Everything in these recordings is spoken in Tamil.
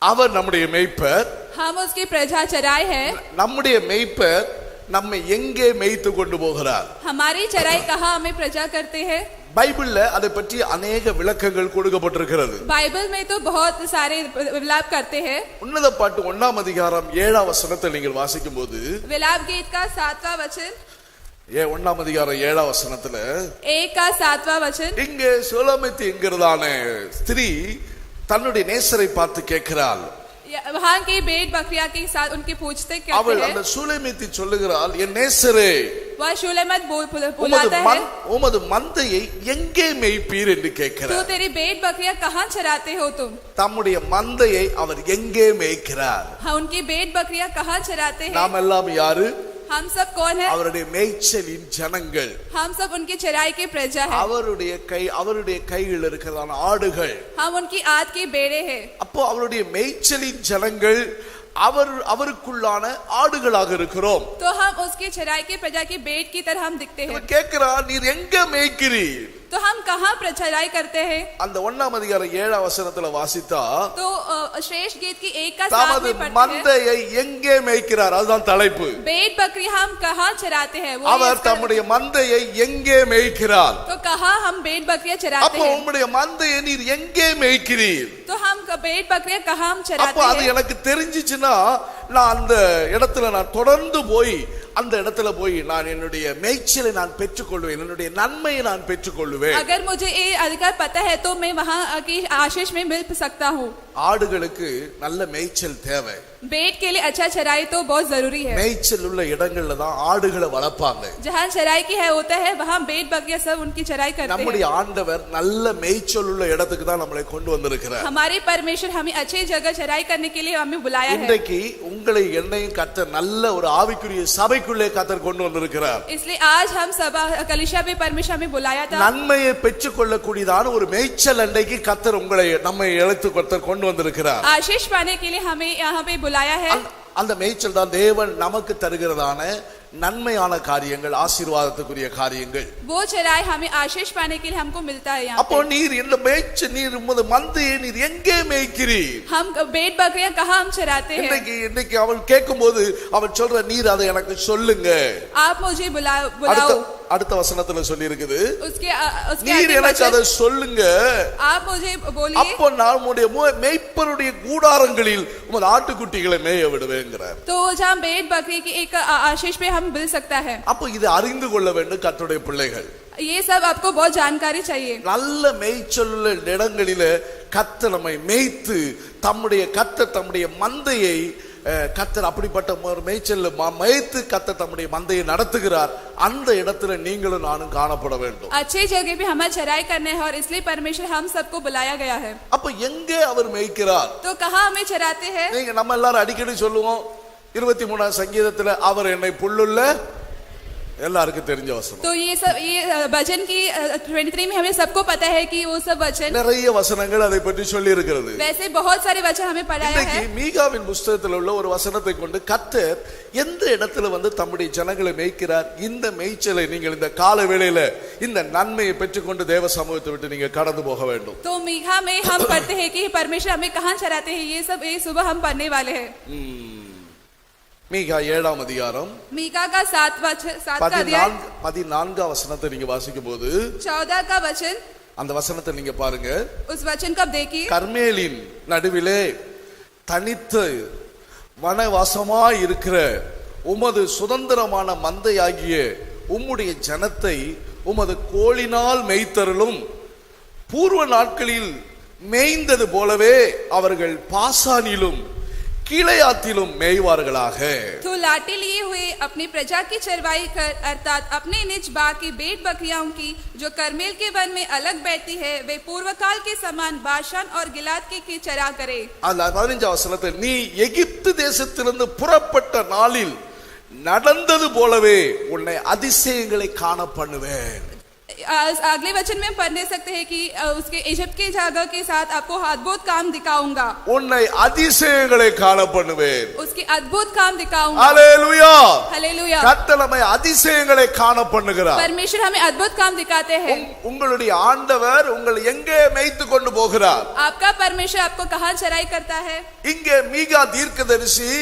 அவர் நம்முடைய மேய்ப்பர், हम उसकी प्रजा चराई है। நம்முடைய மேய்ப்பர் நம்மை எங்கே மேய்த்து கொண்டு போகிறார்? हमारी चराई कहाँ हमें प्रजा करते हैं? பைபிள்ல அதை பற்றி अनेक விளக்கங்கள் கொடுக்கப்பட்டிருக்கிறது. बाइबल में तो बहुत सारे विलाप करते हैं। உன்னத பாட்டு 1ஆம் அதிகாரம் 7ஆம் வசனத்தை நீங்கள் வாசிக்கும்போது, विलाप गीत का 7वां वचन, 1ஆம் அதிகாரம் 7ஆம் வசனத்துல 1 का 7वां वचन, இங்கே சோலோமித் என்கிறதான ஸ்திரீ தன்னுடைய நேசரை பார்த்து கேட்கிறாள். वहां की भेड़ बकरियां के साथ उनके पूछते क्या அவள் அந்த சூலேமித்தி சொல்லுகிறாள், என் நேசரே, वह शूलेमत बुलाता है, உமது மந்தையை எங்கே மேய்ப்பீர் என்று கேட்கிறார். तो तेरी भेड़ बकरियां कहां चराते हो तुम? தம்முடைய மந்தையை அவர் எங்கே மேய்க்கிறார்? हाँ, उनकी भेड़ बकरियां कहां चराते हैं? நாம் எல்லாம் யாரு? हम सब कौन है? அவருடைய மேய்ச்சலின் ஜனங்கள். हम सब उनकी चराई के प्रजा है। அவருடைய கையில் இருக்கிறதான ஆடுகள். हम उनकी आद की भेड़ें हैं। அப்போ அவருடைய மேய்ச்சலின் ஜனங்கள் அவருக்குள்ளான ஆடுகளாக இருக்கிறோம். तो हम उसकी चराई के प्रजा की भेड़ की तरह हम दिखते हैं। கேக்குறா, நீர் எங்க மேய்க்கிறீர்? तो हम कहाँ चराई करते हैं? அந்த 1ஆம் அதிகாரம் 7ஆம் வசனத்துல வாசித்தா, तो श्रेष्ठ गीत की 1 का 7 தமது में पढ़ते हैं, மந்தையை எங்கே மேய்க்கிறார்? அதுதான் தலைப்பு. भेड़ बकरी हम कहाँ चराते हैं? वो அவர் தம்முடைய மந்தையை எங்கே மேய்க்கிறார்? तो कहाँ हम भेड़ बकरियां चराते அப்போ हैं? உம்முடைய மந்தையை நீர் எங்கே மேய்க்கிறீர்? तो हम भेड़ बकरियां कहाँ हम चराते அப்போ அது हैं? எனக்கு தெரிஞ்சிச்சுன்னா நான் அந்த இடத்துல நான் தொடர்ந்து போய் அந்த இடத்துல போய் நான் என்னுடைய மேய்ச்சலை நான் பெற்றுக்கொள்வேன், என்னுடைய நன்மையை நான் பெற்றுக்கொள்வேன். अगर मुझे ये अधिकार पता है तो मैं वहाँ की आशीष में मिल सकता हूँ। ஆடுகளுக்கு நல்ல மேய்ச்சல் தேவை. भेड़ के लिए अच्छा चराई तो बहुत जरूरी है। மேய்ச்சல் உள்ள இடங்கள்ல தான் ஆடுகளை வளர்ப்பாங்க. जहाँ चराई की है होता है वहाँ भेड़ बकरियां सब उनकी चराई करते हैं। நம்முடைய ஆண்டவர் நல்ல மேய்ச்சல் உள்ள இடத்துக்கு தான் நம்மளை கொண்டு வந்திருக்கிறார். हमारे परमेश्वर हमें अच्छी जगह चराई करने के लिए हमें बुलाया है। இன்றைக்கு உங்களை என்னையும் கர்த்தர் நல்ல ஒரு ஆவிக்குரிய சபைக்குள்ளே கர்த்தர் கொண்டு வந்திருக்கிறார். इसलिए आज हम सभा कलीसिया में परमेश्वर हमें बुलाया था। நன்மையை பெற்றுக்கொள்ளக்கூடியதான ஒரு மேய்ச்சல் அண்டைக்கு கர்த்தர் உங்களை நம்மை அழைத்து கர்த்தர் கொண்டு வந்திருக்கிறார். आशीष पाने के लिए हमें यहाँ पे बुलाया है। அந்த மேய்ச்சல் தான் தேவன் நமக்கு தருகிறதான நன்மையான காரியங்கள், ஆசீர்வாதத்துக்குரிய காரியங்கள். वो चराई हमें आशीष पाने के लिए हमको मिलता है यहाँ அப்போ நீர் இந்த மேய்ச்சல், நீர் உமது மந்தையை நீர் எங்கே மேய்க்கிறீர்? हम भेड़ बकरियां कहाँ हम चराते हैं? இன்னைக்கு அவள் கேட்கும்போது அவள் சொல்ற, நீர் அதை எனக்கு சொல்லுங்க. आप मुझे बुलाओ। அடுத்த வசனத்துல சொல்லி இருக்குது, उसके நீர் எனக்கு அதை சொல்லுங்க, आप मुझे बोलिए, அப்போ நான் உம்முடைய மேய்ப்பருடைய கூடாரங்களில் உமது ஆட்டுக்குட்டிகளை மேய விடுவேங்கிறார். तो जहाँ भेड़ बकरी की एक आशीष पे हम मिल सकता है। அப்போ இதை அறிந்து கொள்ள வேண்டும் கர்த்தருடைய பிள்ளைகள். ये सब आपको बहुत जानकारी चाहिए। நல்ல மேய்ச்சலுள்ள இடங்களில கர்த்தர் நம்மை மேய்த்து தம்முடைய மந்தையை கர்த்தர் அப்படிப்பட்ட ஒரு மேய்ச்சல் மேய்த்து கர்த்தர் தம்முடைய மந்தையை நடத்துகிறார். அந்த இடத்துல நீங்களும் நானும் காணப்பட வேண்டும். अच्छी जगह पे हमें चराई करने है और इसलिए परमेश्वर हम सबको बुलाया गया है। அப்ப எங்கே அவர் மேய்க்கிறார்? तो कहाँ हमें चराते हैं? நீங்க நம்ம எல்லாரும் அடிக்கடி சொல்லுவோம், 23ஆம் சங்கீதத்துல அவர் என்னை புல்லுள்ள, எல்லாருக்கும் தெரிஞ்ச வசனம். तो ये भजन की 23 में हमें सबको पता है कि वो सब वचन, நிறைய வசனங்கள் அதை பற்றி சொல்லி இருக்கிறது. वैसे बहुत सारे वचन हमें पढ़ाया है। மீகாவின் புத்தகத்தில் உள்ள ஒரு வசனத்தை கொண்டு கர்த்தர் எந்த இடத்துல தம்முடைய ஜனங்களை மேய்க்கிறார், இந்த மேய்ச்சலை நீங்கள் இந்த கால வேளையில இந்த நன்மையை பெற்றுக்கொண்டு தேவ சமூகத்தை விட்டு நீங்க கடந்து போக வேண்டும். तो मीका में हम पढ़ते हैं कि परमेश्वर हमें कहाँ चराते हैं, ये सब ये सुबह हम पढ़ने वाले हैं। மீகா 7ஆம் அதிகாரம், மீகா का 14ஆம் வசனத்தை நீங்க வாசிக்கும் போது 14 का वचन, அந்த வசனத்தை நீங்க பாருங்க. उस वचन को देखिए, கர்மேலின் நடுவிலே தனித்து வனவாசமாய் இருக்கிற உமது சுதந்திரமான மந்தையாகிய உம்முடைய ஜனத்தை உமது கோலினால் மேய்த்தருளும். பூர்வ நாட்களில் மேய்ந்தது போலவே அவர்கள் பாசானிலும் कीलेयातिलुम मेयवारगलाக. तो लाठी लिए हुए अपनी प्रजा की चरवाई कर, अर्थात अपने निज बाग की भेड़ बकरियों की जो कर्मेल के वन में अलग बैठती है, वे पूर्व काल के समान बाशान और गिलाद की चरा करे. 15 வசனத்தில், நீ எகிப்து தேசத்திலிருந்து புறப்பட்ட நாளில் நடந்தது போலவே உன்னை அதிசயங்களை காண பண்ணுவேன். अगले वचन में हम पढ़ सकते हैं कि उसके इजिप्ट के जगह के साथ आपको अद्भुत काम दिखाऊंगा, உன்னை அதிசயங்களை காண பண்ணுவேன். उसकी अद्भुत काम दिखाऊंगा. Hallelujah, hallelujah. கர்த்தர் நம்மை அதிசயங்களை காண பண்ணுகிறார். परमेश्वर हमें अद्भुत काम दिखाते हैं. உங்களுடைய ஆண்டவர் உங்களை எங்கே மேய்த்து கொண்டு போகிறார்? आपका परमेश्वर आपको कहां चराई करता है? இங்கே மீகா தீர்க்கதரிசி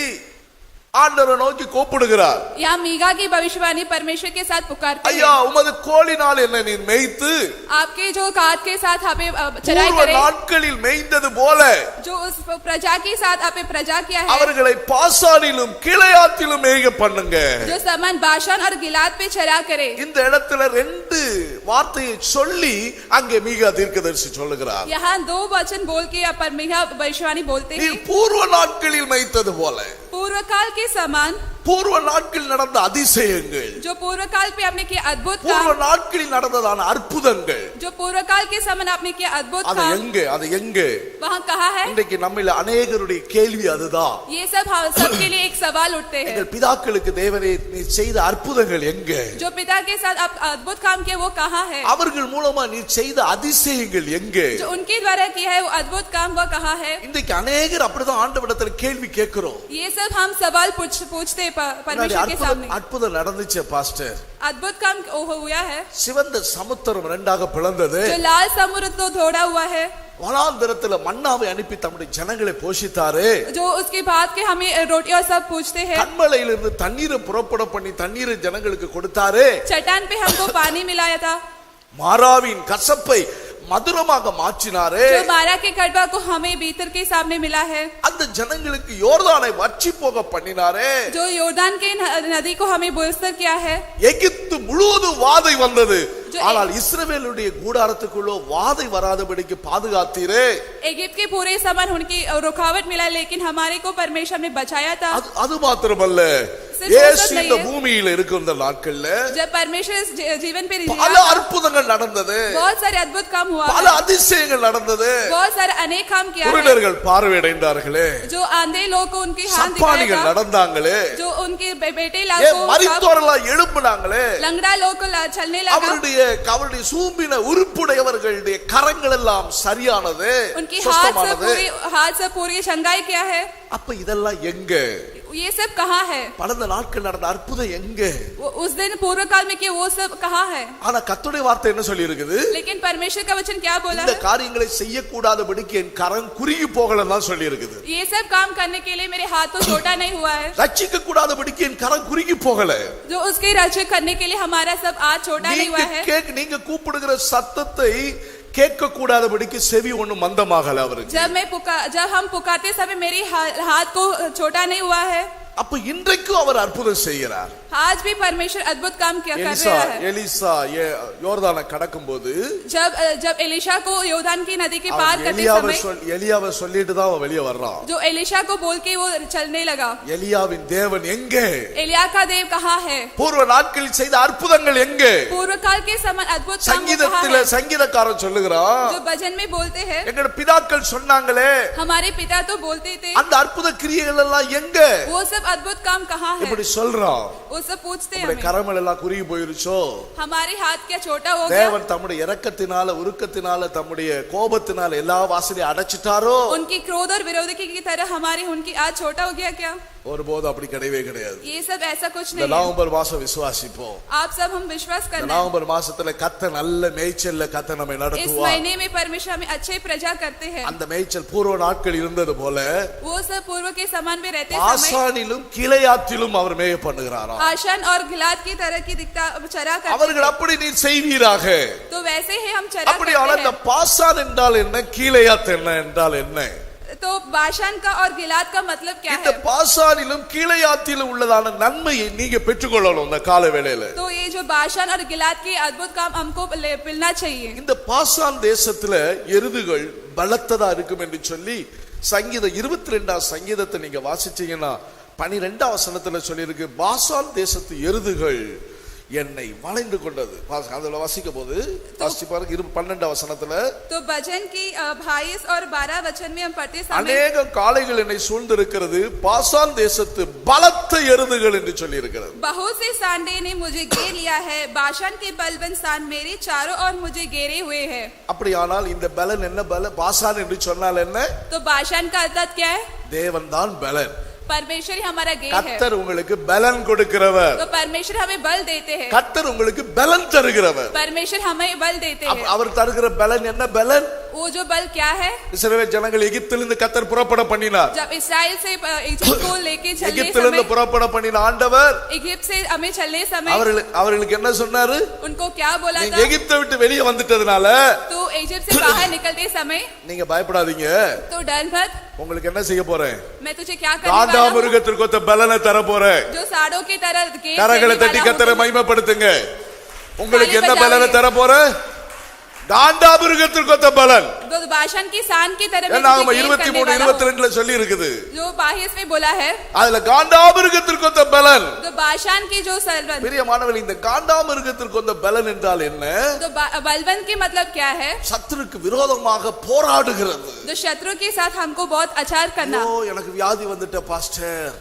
ஆண்டவரை நோக்கி கூப்பிடுகிறார். यहाँ मीगा की भविष्यवाणी परमेश्वर के साथ पुकारते हैं. ஐயா உமது கோலினால் என்னை நீர் மேய்த்து आपके जो काट के साथ आपे चराई करे, நாட்களில் மேய்ந்தது போல जो उस प्रजा के साथ आपे प्रजा किया है, அவர்களை பாசானிலும் கிளையாத்திலும் மேய்க பண்ணுங்க. जो समान बाशान और गिलाद पे चरा करे. இந்த இடத்துல ரெண்டு வார்த்தையை சொல்லி அங்கே மீகா தீர்க்கதரிசி சொல்லுகிறார். यहाँ दो वचन बोल के पर मीगा भविष्यवाणी बोलते हैं. நீ பூர்வ நாட்களில் மேய்த்தது போல, पूर्व काल के समान, பூர்வ நாட்களில் நடந்த அதிசயங்கள், जो पूर्व काल पे आपने किया अद्भुत பூர்வ काम, நாட்களில் நடந்ததான அற்புதங்கள், जो पूर्व काल के समान आपने किया अद्भुत அது काम, எங்கே அது எங்கே? वहाँ कहा है. இன்றைக்கு நம்மில் अनेகருடைய கேள்வி அதுதான். ये सब सबके लिए एक सवाल उठते हैं. எங்கள் பிதாக்களுக்கு தேவனே நீ செய்த அற்புதங்கள் எங்கே? जो पिता के साथ आप अद्भुत काम किया वो कहाँ है? அவர்கள் மூலமா நீ செய்த அதிசயங்கள் எங்கே? जो उनके द्वारा किया है वो अद्भुत काम वो कहाँ है? இன்றைக்கு अनेகர் அப்படிதான் ஆண்டவரிடத்தில் கேள்வி கேட்கிறோம். ये सब हम सवाल पूछते परमेश्वर के सामने. அற்புதம் நடந்துச்சு பாஸ்டர். अद्भुत काम हुआ है. சிவந்த சமுத்திரம் ரெண்டாக பிளந்தது. जो लाल समुद्र तो तोड़ा हुआ है. வனாந்தரத்துல மன்னாவை அனுப்பி தம்முடைய ஜனங்களை போஷித்தாரே. जो उसके बाद के हमें रोटी और सब पूछते हैं. கண்மலையிலிருந்து தண்ணீரை புறப்பட பண்ணி தண்ணீரை ஜனங்களுக்கு கொடுத்தாரே. चट्टान पे हमको पानी मिलाया था. மாராவின் கசப்பை மதுரமாக மாற்றினாரே. जो मारा के कड़वा को हमें भीतर के सामने मिला है. அந்த ஜனங்களுக்கு யோர்தானை வற்றி போக பண்ணினாரே. जो योर्दान के नदी को हमें बोस्तर किया है. எகிப்து முழுவதும் வாதை வந்தது, ஆனால் இஸ்ரவேலுடைய கூடாரத்துக்குள்ளோ வாதை வராதபடிக்கு பாதுகாத்தீரே. इजिप्ट के पूरे समान उनकी रुकावट मिला, लेकिन हमारे को परमेश्वर ने बचाया था. அது மாத்திரமல்ல, இயேசு இந்த பூமியில இருக்கும் இந்த நாட்கள்ல जब परमेश्वर इस जीवन पे பல அற்புதங்கள் நடந்தது, बहुत सारे अद्भुत काम हुआ, பல அதிசயங்கள் நடந்தது. बहुत सारे अनेक काम किया है. குருடர்கள் பார்வையடைந்தார்களே, जो अंधे लोग को उनकी हाथ சப்பானிகள் दिखाया था, நடந்தாங்களே, जो उनके बेटे ஏ लोग को மரித்தோரெல்லாம் எழும்பினாங்களே, लंगड़ा लोग को चलने लगा, அவருடைய சூம்பின உறுப்புடையவர்களுடைய கரங்கள் எல்லாம் சரியானது, उनकी சுத்தமானது. हाथ से पूरी चंगाई किया है. அப்ப இதெல்லாம் எங்க? ये सब कहाँ है? பல நாட்கள் நடந்த அற்புதம் எங்க? उस दिन पूर्व काल में किया वो सब कहाँ है? ஆனா கர்த்தருடைய வார்த்தை என்ன சொல்லி இருக்குது? लेकिन परमेश्वर का वचन क्या बोला இந்த है? காரியங்களை செய்யக்கூடாதபடிக்கு என் கரம் குறுகி போகலன்னு தான் சொல்லி இருக்குது. ये सब काम करने के लिए मेरे हाथ तो छोटा नहीं हुआ है. ரட்சிக்க கூடாதபடிக்கு என் கரம் குறுகி போகல. जो उसके रक्षा करने के लिए हमारा सब हाथ छोटा नहीं हुआ है. நீங்க கூப்பிடுகிற சத்தத்தை கேட்க கூடாதபடிக்கு செவி ஒண்ணு மந்தமாகல அவருக்கு. जब हम पुकारते समय मेरी हाथ को छोटा नहीं हुआ है. அப்ப இன்றைக்கும் அவர் அற்புதம் செய்கிறார். आज भी परमेश्वर अद्भुत काम किया कर रहा है. எலிசா யோர்தானை கடக்கும்போது जब एलिशा को योर्दान की नदी के पार करते समय எலியாவை சொல்லிட்டு தான் அவன் வெளியே வர்றான். जो एलिशा को बोल के वो चलने लगा. எலியாவின் தேவன் எங்கே? एलिया का देव कहाँ है? பூர்வ நாட்களில் செய்த அற்புதங்கள் எங்கே? पूर्व काल के समान अद्भुत काम சங்கீதத்திலே சங்கீதக்காரன் சொல்லுகிறான், जो भजन में बोलते हैं, எங்க பிதாக்கள் சொன்னாங்களே, हमारे पिता तो बोलते थे, அந்த அற்புத கிரியைகள் எல்லாம் எங்க? वो सब अद्भुत काम कहाँ है? இப்படி சொல்றான். वो सब पूछते हैं நம்முடைய கரங்கள் எல்லாம் குறுகி போயிருச்சோ? हमारे हाथ क्या छोटा हो गया? தேவன் தம்முடைய இரக்கத்தினால உருக்கத்தினால தம்முடைய கோபத்தினால எல்லா வாசலையும் அடைச்சிட்டாரோ? उनकी क्रोध और विरोधी की तरह हमारी उनकी आज छोटा हो गया क्या? ஒருபோது அப்படி கிடையவே கிடையாது. ये सब ऐसा कुछ இந்த नहीं है. நவம்பர் மாசம் விசுவாசிப்போம். आप सब हम विश्वास இந்த करना है. நவம்பர் மாசத்துல கர்த்தர் நல்ல மேய்ச்சல்ல கர்த்தர் நம்மை इस நடத்துவார். महीने में परमेश्वर हमें अच्छे प्रजा करते हैं. அந்த மேய்ச்சல் பூர்வ நாட்கள் இருந்தது போல वो सब पूर्व के समान में रहते समय ஆசானிலும் கிளையாத்திலும் அவர் மேய பண்ணுகிறாராம். आशान और गिलाद की तरह की दिखता चरा करते அவர்கள் அப்படி நீர் செய்வீராக. तो वैसे ही हम चरा அப்படி करते அந்த हैं. பாசான் என்றால் என்ன, கீலேயாத் என்ன என்றால் என்ன? तो बाशान का और गिलाद का मतलब क्या இந்த है? பாசானிலும் கீலேயாத்திலும் உள்ளதான நன்மையை நீங்க பெற்றுக்கொள்ளணும் இந்த கால வேளையில. तो ये जो बाशान और गिलाद के अद्भुत काम हमको मिलना चाहिए. இந்த பாசான் தேசத்துல எருதுகள் பலத்ததா இருக்கும் என்று சொல்லி சங்கீதம் 22 சங்கீதத்தை நீங்க வாசிச்சீங்கன்னா 12 வசனத்துல சொல்லி இருக்கு, பாசான் தேசத்து எருதுகள் என்னை வளைந்து கொண்டது. அதுல வாசிக்கும் போது வாசிச்சு பாருங்க 12 வசனத்துல. तो भजन की 22 और 12 वचन में हम पढ़ते समय अनेक காளைகள் என்னை சூழ்ந்திருக்கிறது, பாசான் தேசத்து பலத்த எருதுகள் என்று சொல்லி இருக்கிறது. बहुत से सांडे ने मुझे घेर लिया है, बाशान के बलवंत सांड मेरे चारों ओर मुझे घेरे हुए हैं. அப்படியானால் இந்த பலன் என்ன? பல பாசான் என்று சொன்னால் என்ன? तो बाशान का अर्थ क्या है? தேவன் தான் பலன். परमेश्वर ही हमारा गेर है. கர்த்தர் உங்களுக்கு பலன் கொடுக்கிறவர். तो परमेश्वर हमें बल देते हैं. கர்த்தர் உங்களுக்கு பலன் தருகிறவர். परमेश्वर हमें बल देते हैं. அவர் தருகிற பலன் என்ன? பலன் वो जो बल क्या है? இஸ்ரவேல் ஜனங்கள் எகிப்திலிருந்து கர்த்தர் புறப்பட பண்ணினார். जब इस्राएल से इजिप्ट को लेके चलने எகிப்திலிருந்து புறப்பட பண்ணின ஆண்டவர் इजिप्ट से हमें चलने समय அவர்களுக்கு என்ன சொன்னாரு? उनको क्या बोला था? எகிப்தை விட்டு வெளியே வந்துட்டதனால तो इजिप्ट से बाहर निकलते समय நீங்க பயப்படாதீங்க, तो डर मत, உங்களுக்கு என்ன செய்ய போறேன்? मैं तुझे क्या करने वाला हूं? மிருகத்திற்கு ஒத்த பலனை தர போறேன். जो साड़ों की तरह கரங்களை தட்டி கர்த்தரை மகிமைப்படுத்துங்க. உங்களுக்கு என்ன பலனை தர போறேன்? காண்டாமிருகத்திற்கு ஒத்த பலன். तो बाशान की सान की तरह நாம 23 22ல சொல்லி இருக்குது. जो बाहिस में बोला है அதுல காண்டாமிருகத்திற்கு ஒத்த பலன். तो बाशान की जो बलवंत. பிரியமானவர்களே, இந்த காண்டாமிருகத்திற்கு ஒத்த பலன் என்றால் என்ன? तो बलवंत के मतलब क्या है? சத்துருக்கு விரோதமாக போராடுகிறது. तो शत्रु के साथ हमको बहुत अचार करना. ஓ, எனக்கு வியாதி வந்துட்ட பாஸ்டர்,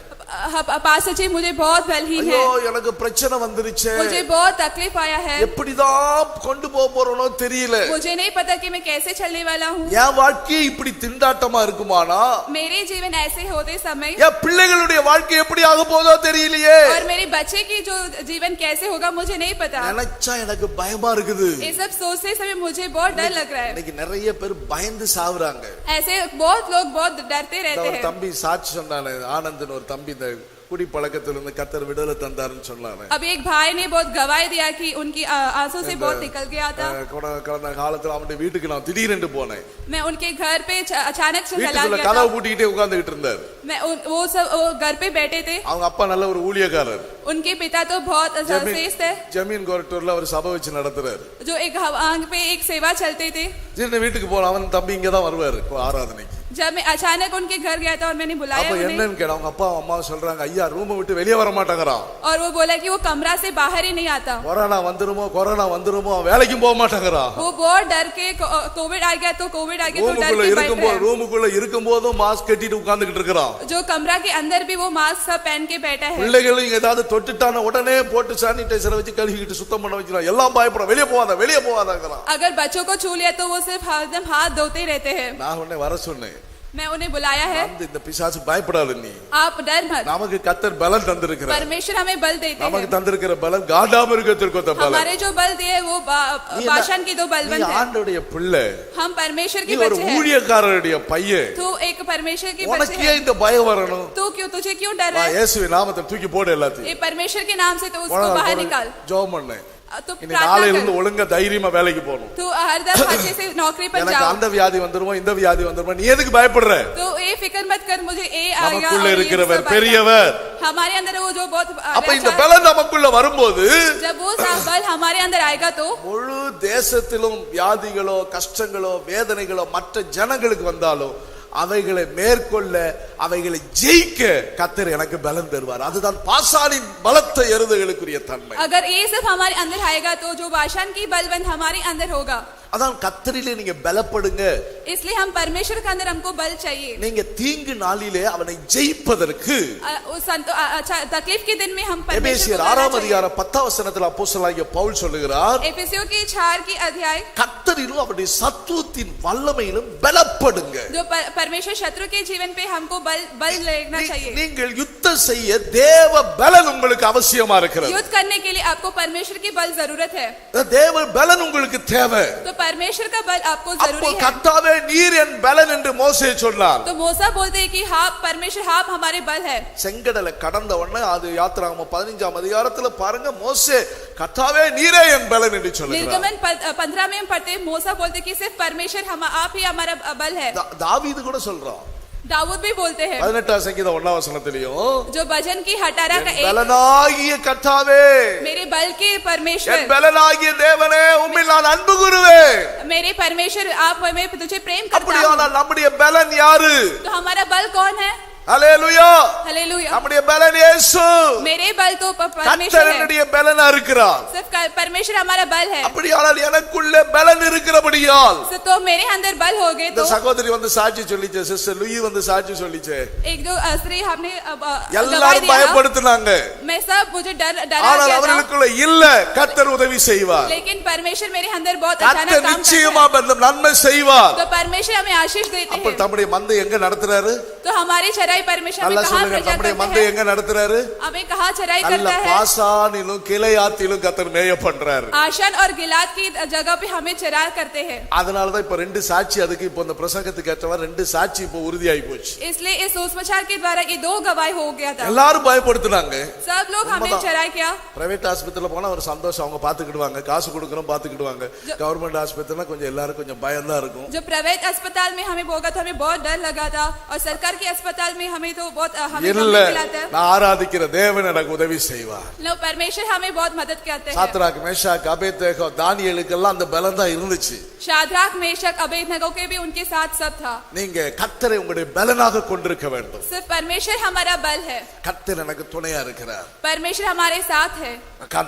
पास्टर जी मुझे बहुत बलहीन है, ஐயோ எனக்கு பிரச்சனை வந்துருச்சு, मुझे बहुत तकलीफ आया है, எப்படிதான் கொண்டு போக போறேனோ தெரியல, मुझे नहीं पता कि मैं कैसे चलने वाला हूँ, என் வாழ்க்கை இப்படி திண்டாட்டமா இருக்குமானா, मेरे जीवन ऐसे होते समय என் பிள்ளைகளுடைய வாழ்க்கை எப்படி ஆக போதோ தெரியலையே, और मेरे बच्चे की जो जीवन कैसे होगा मुझे नहीं पता. நினைச்சா எனக்கு பயமா இருக்குது. ये सब सोचते समय मुझे बहुत डर लग रहा है. இன்னைக்கு நிறைய பேர் பயந்து சாவுறாங்க. ऐसे बहुत लोग बहुत डरते रहते हैं. தம்பி சாட்சி சொன்னானே, ஆனந்தன் ஒரு தம்பி இந்த குடி பழக்கத்திலிருந்து கர்த்தர் விடுதலை தந்தாருன்னு சொன்னானே. अब एक भाई ने बहुत गवाही दिया कि उनकी आंसू से बहुत निकल गया था. கடந்த காலத்துல அவனுடைய வீட்டுக்கு நான் திடீரென்று போனேன். मैं उनके घर पे अचानक से चला गया था. கதவு பூட்டிக்கிட்டே உட்கார்ந்துகிட்டு இருந்தார். मैं वो सब घर पे बैठे थे. அவங்க அப்பா நல்ல ஒரு ஊழியக்காரர். उनके पिता तो बहुत श्रेष्ठ है. ஜமீன் கோரட்டூர்ல அவர் சபை வச்சு நடத்துறாரு. जो एक हवांग पे एक सेवा चलते थे. சின்ன வீட்டுக்கு போன அவன் தம்பி இங்க தான் வருவாரு ஆராதனைக்கு. जब मैं अचानक उनके घर गया था और मैंने बुलाया அப்ப என்னன்னு கேட்டா அவங்க அப்பா அம்மா சொல்றாங்க, ஐயா ரூமை விட்டு வெளியே வர மாட்டாங்கறான். और वो बोला कि वो कमरा से बाहर ही नहीं आता. கொரோனா வந்துருமோ வேலைக்கும் போக மாட்டாங்கறான். वो बहुत डर के कोविड आ गया तो डर के बैठ रहे. ரூமுக்குள்ள இருக்கும்போதும் மாஸ்க் கட்டிட்டு உட்கார்ந்துகிட்டு இருக்கறான். जो कमरा के अंदर भी वो मास्क सब पहन के बैठा है. பிள்ளைகளும் ஏதாவது தொட்டுட்டான உடனே போட்டு சானிடைசர் வச்சு கழுவிட்டு சுத்தம் பண்ண வைக்கிறான். எல்லாம் பயப்படுறான், வெளியே போவாதங்கறான். अगर बच्चों को छू लिया तो वो सिर्फ हरदम हाथ धोते रहते हैं. நான் உன்னை வர சொன்னேன், मैं उन्हें बुलाया है. இந்த பிசாசு பயப்படாத நீ, आप डर मत. நமக்கு கர்த்தர் பலன் தந்திருக்கிறார். परमेश्वर हमें बल देते हैं. நமக்கு தந்திருக்கிற பலன் காண்டாமிருகத்திற்கு ஒத்த பலன். हमारे जो बल दिए वो बाशान की दो बलवंत है. ஆண்டவருடைய பிள்ளை, हम परमेश्वर के ஒரு बच्चे हैं. ஊழியக்காரருடைய பையன். तू एक परमेश्वर के बच्चे உனக்கு है. ஏன் இந்த பயம் வரணும்? तुझे क्यों डर है? இயேசுவின் நாமத்தை தூக்கி போடு எல்லாத்தையும். ये परमेश्वर के नाम से तो उसको बाहर निकाल. ஜெபம் பண்ணு. तो நாளையில இருந்து ஒழுங்கா தைரியமா வேலைக்கு போணும். तू हरदम अच्छे से नौकरी पर எனக்கு जाओ. அந்த வியாதி வந்துருமோ இந்த வியாதி வந்துருமோ நீ எதுக்கு பயப்படுற? तो ये फिक्र मत कर, मुझे ये आएगा. நமக்குள்ள இருக்கிறவர் பெரியவர். हमारे अंदर वो जो बहुत அப்ப இந்த பலன் நமக்குள்ள வரும்போது, जब वो बल हमारे अंदर आएगा तो முழு தேசத்திலும் வியாதிகளோ கஷ்டங்களோ வேதனைகளோ மற்ற ஜனங்களுக்கு வந்தாலும் அவைகளை மேற்கொள்ள அவைகளை ஜெயிக்க கர்த்தர் எனக்கு பலன் தருவார். அதுதான் பாசானின் பலத்த எருதுகளுக்குரிய தன்மை. अगर ये सब हमारे अंदर आएगा तो जो बाशान की बलवंत हमारे अंदर होगा. அதான் கர்த்தரிலே நீங்க பலப்படுங்க. इसलिए हम परमेश्वर के अंदर हमको बल चाहिए. நீங்க தீங்கு நாளிலே அவனை ஜெயிப்பதற்கு तकलीफ के दिन में हम எபேசியர் 6 அதிகாரம் 10 வசனத்தில் அப்போஸ்தலனாகிய பவுல் சொல்லுகிறார், एफेसियों के 4 की अध्याय, கர்த்தரிலும் அவருடைய சத்துவத்தின் வல்லமையிலும் பலப்படுங்க. जो परमेश्वर शत्रु के जीवन पे हमको बल लेना चाहिए. நீங்கள் யுத்தம் செய்ய தேவ பலன் உங்களுக்கு அவசியமா இருக்கிறது. युद्ध करने के लिए आपको परमेश्वर की बल जरूरत है. தேவ பலன் உங்களுக்கு தேவை. तो परमेश्वर का बल आपको அப்போ जरूरी है. கர்த்தாவே நீர் என் பலன் என்று மோசே சொன்னார். तो मूसा बोलते हैं कि हाँ परमेश्वर हाँ हमारे बल है. செங்கடலை கடந்த உடனே அது யாத்திராகமம் 15 அதிகாரத்துல பாருங்க, மோசே கர்த்தாவே நீரே என் பலன் என்று சொல்றார். निर्गमन 15 में हम पढ़ते हैं, मूसा बोलते कि सिर्फ परमेश्वर आप ही हमारा बल है. தாவீது கூட சொல்றான், दाऊद भी बोलते हैं 18 சங்கீதம் 1 வசனத்திலயும், जो भजन की 18 का 1, பலனாகிய கர்த்தாவே मेरे बल के परमेश्वर, என் பலனாகிய தேவனே உம்மில் நான் அன்பு கூறுவேன். मेरे परमेश्वर आप हमें तुझे प्रेम करता हूं. அப்படியானால் நம்முடைய பலன் யாரு? तो हमारा बल कौन है? ஹalleluya हालेलुया நம்முடைய பலன் இயேசு मेरे बल तो परमेश्वर கர்த்தர் है என்னுடைய பலனா இருக்கிறார் सिर्फ परमेश्वर हमारा बल है அப்படியானால் எனக்குள்ள பலன் இருக்கிறபடியால் तो मेरे अंदर बल हो गए இந்த तो சகோதரி வந்து சாட்சி சொல்லிச்சே சிஸ்டர் லூயி வந்து சாட்சி சொல்லிச்சே एक दो स्त्री हमने எல்லாரும் பயப்படுத்துனாங்க मैं सब मुझे डरा ஆனால் गया था அவர்களுக்குள்ள இல்ல கர்த்தர் உதவி செய்வார் लेकिन परमेश्वर मेरे अंदर बहुत अचानक கர்த்தர் काम करता நிச்சயமா நன்மை செய்வார் है तो परमेश्वर हमें आशीष देते அப்ப हैं தம்முடைய மந்தை எங்க நடத்துறாரு तो हमारी चराई परमेश्वर हमें நல்லா कहाँ சொல்லுங்க प्रजा தம்முடைய करता மந்தை है எங்க நடத்துறாரு हमें कहाँ चराई நல்ல करता है பாசானிலும் கிளையாத்திலும் கர்த்தர் மேய பண்றாரு आशन और गिलाद की जगह पे हमें चरा करते हैं அதனால தான் இப்ப ரெண்டு சாட்சி அதுக்கு இப்ப இந்த பிரசங்கத்துக்கு ஏற்றவா ரெண்டு சாட்சி இப்ப உறுதியாகி போச்சு इसलिए इस सुसमाचार के द्वारा ये दो गवाही हो गया था எல்லாரும் பயப்படுத்துனாங்க सब लोग हमें चराई किया பிரைவேட் ஆஸ்பத்திரியில போனா ஒரு சந்தோஷம் அவங்க பாத்துக்கிடுவாங்க காசு கொடுக்கறோம் பாத்துக்கிடுவாங்க கவர்மெண்ட் ஆஸ்பத்திரினா கொஞ்சம் எல்லாரும் கொஞ்சம் பயம் தான் இருக்கும் जो प्राइवेट अस्पताल में हमें होगा तो हमें बहुत डर लगा था और सरकार के अस्पताल में हमें तो बहुत हमें இல்ல நான் ஆராதிக்கிற தேவன் எனக்கு உதவி செய்வார் लो परमेश्वर हमें बहुत मदद करते हैं சாத்ராக் மேஷாக் அபேத்நேகோ தானியேலுக்கெல்லாம் அந்த பலம் தான் இருந்துச்சு शाद्राक मेशक अबेदनगो के भी उनके साथ सब था நீங்க கர்த்தரை உங்களுடைய பலனாக கொண்டிருக்க வேண்டும் सिर्फ परमेश्वर हमारा बल है கர்த்தர் எனக்கு துணையா இருக்கிறார் परमेश्वर हमारे साथ है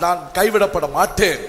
நான் கைவிடப்பட மாட்டேன்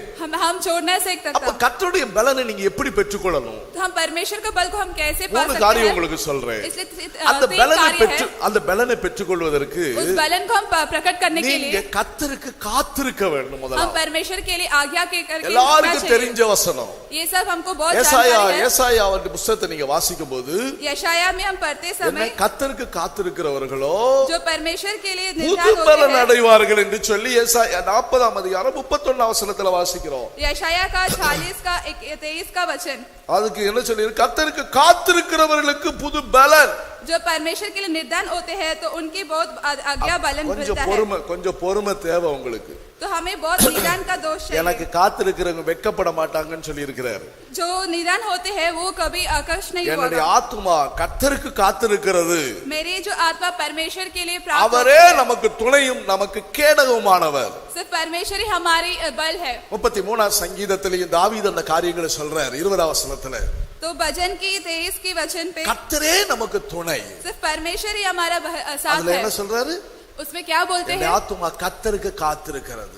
हम छोड़ नहीं सकते அப்ப கர்த்தருடைய பலனை நீங்க எப்படி பெற்றுக்கொள்ளணும் तो हम परमेश्वर के बल को हम कैसे पा மூணு सकते காரியம் हैं உங்களுக்கு சொல்றேன் इसलिए அந்த तीन பலனை कार्य பெற்று है அந்த பலனை பெற்றுக்கொள்வதற்கு उस बलन को हम प्रकट करने के நீங்க लिए கர்த்தருக்கு காத்திருக்க வேண்டும் हम முதல்ல परमेश्वर के लिए आज्ञा के करके रुकना எல்லாருக்கும் चाहिए। தெரிஞ்ச வசனம் ये सब हमको बहुत ஏசாயா जानकारी है ஏசாயா அவருடைய புத்தகத்தை நீங்க வாசிக்கும் போது यशाया में हम पढ़ते என்ன समय கர்த்தருக்கு காத்திருக்கிறவர்களோ जो परमेश्वर के लिए புது निर्धारित होते பலன் हैं அடைவார்கள் என்று சொல்லி ஏசாயா 40ஆம் அதிகாரம் 31 வசனத்துல வாசிக்கிறோம் यशाया का 40 का 23 का वचन அதுக்கு என்ன சொல்லி கர்த்தருக்கு காத்திருக்கிறவர்களுக்கு புது பலன் जो परमेश्वर के लिए निर्धारित होते हैं तो उनकी बहुत आज्ञा बलन मिलता है கொஞ்சம் பொறுமை தேவை உங்களுக்கு तो हमें बहुत निदान का दोष எனக்கு चाहिए காத்திருக்கிறவங்க வெட்கப்பட மாட்டாங்கன்னு சொல்லி இருக்கிறார் जो निदान होते हैं वो कभी आकर्ष नहीं என்னுடைய होगा ஆத்துமா கர்த்தருக்கு காத்திருக்கிறது मेरी जो आत्मा परमेश्वर के लिए प्राप्त அவரே होती है, நமக்கு துணையும் நமக்கு கேடகமானவர் सिर्फ परमेश्वर ही हमारी बल है 33ஆம் சங்கீதத்திலேயும் தாவீது அந்த காரியங்களை சொல்றார் 20ஆம் வசனத்துல तो भजन की 23 की वचन पे கர்த்தரே நமக்கு துணை सिर्फ परमेश्वर ही हमारा साथ அதுல है என்ன சொல்றாரு उसमें क्या बोलते என்னுடைய हैं ஆத்துமா கர்த்தருக்கு காத்திருக்கிறது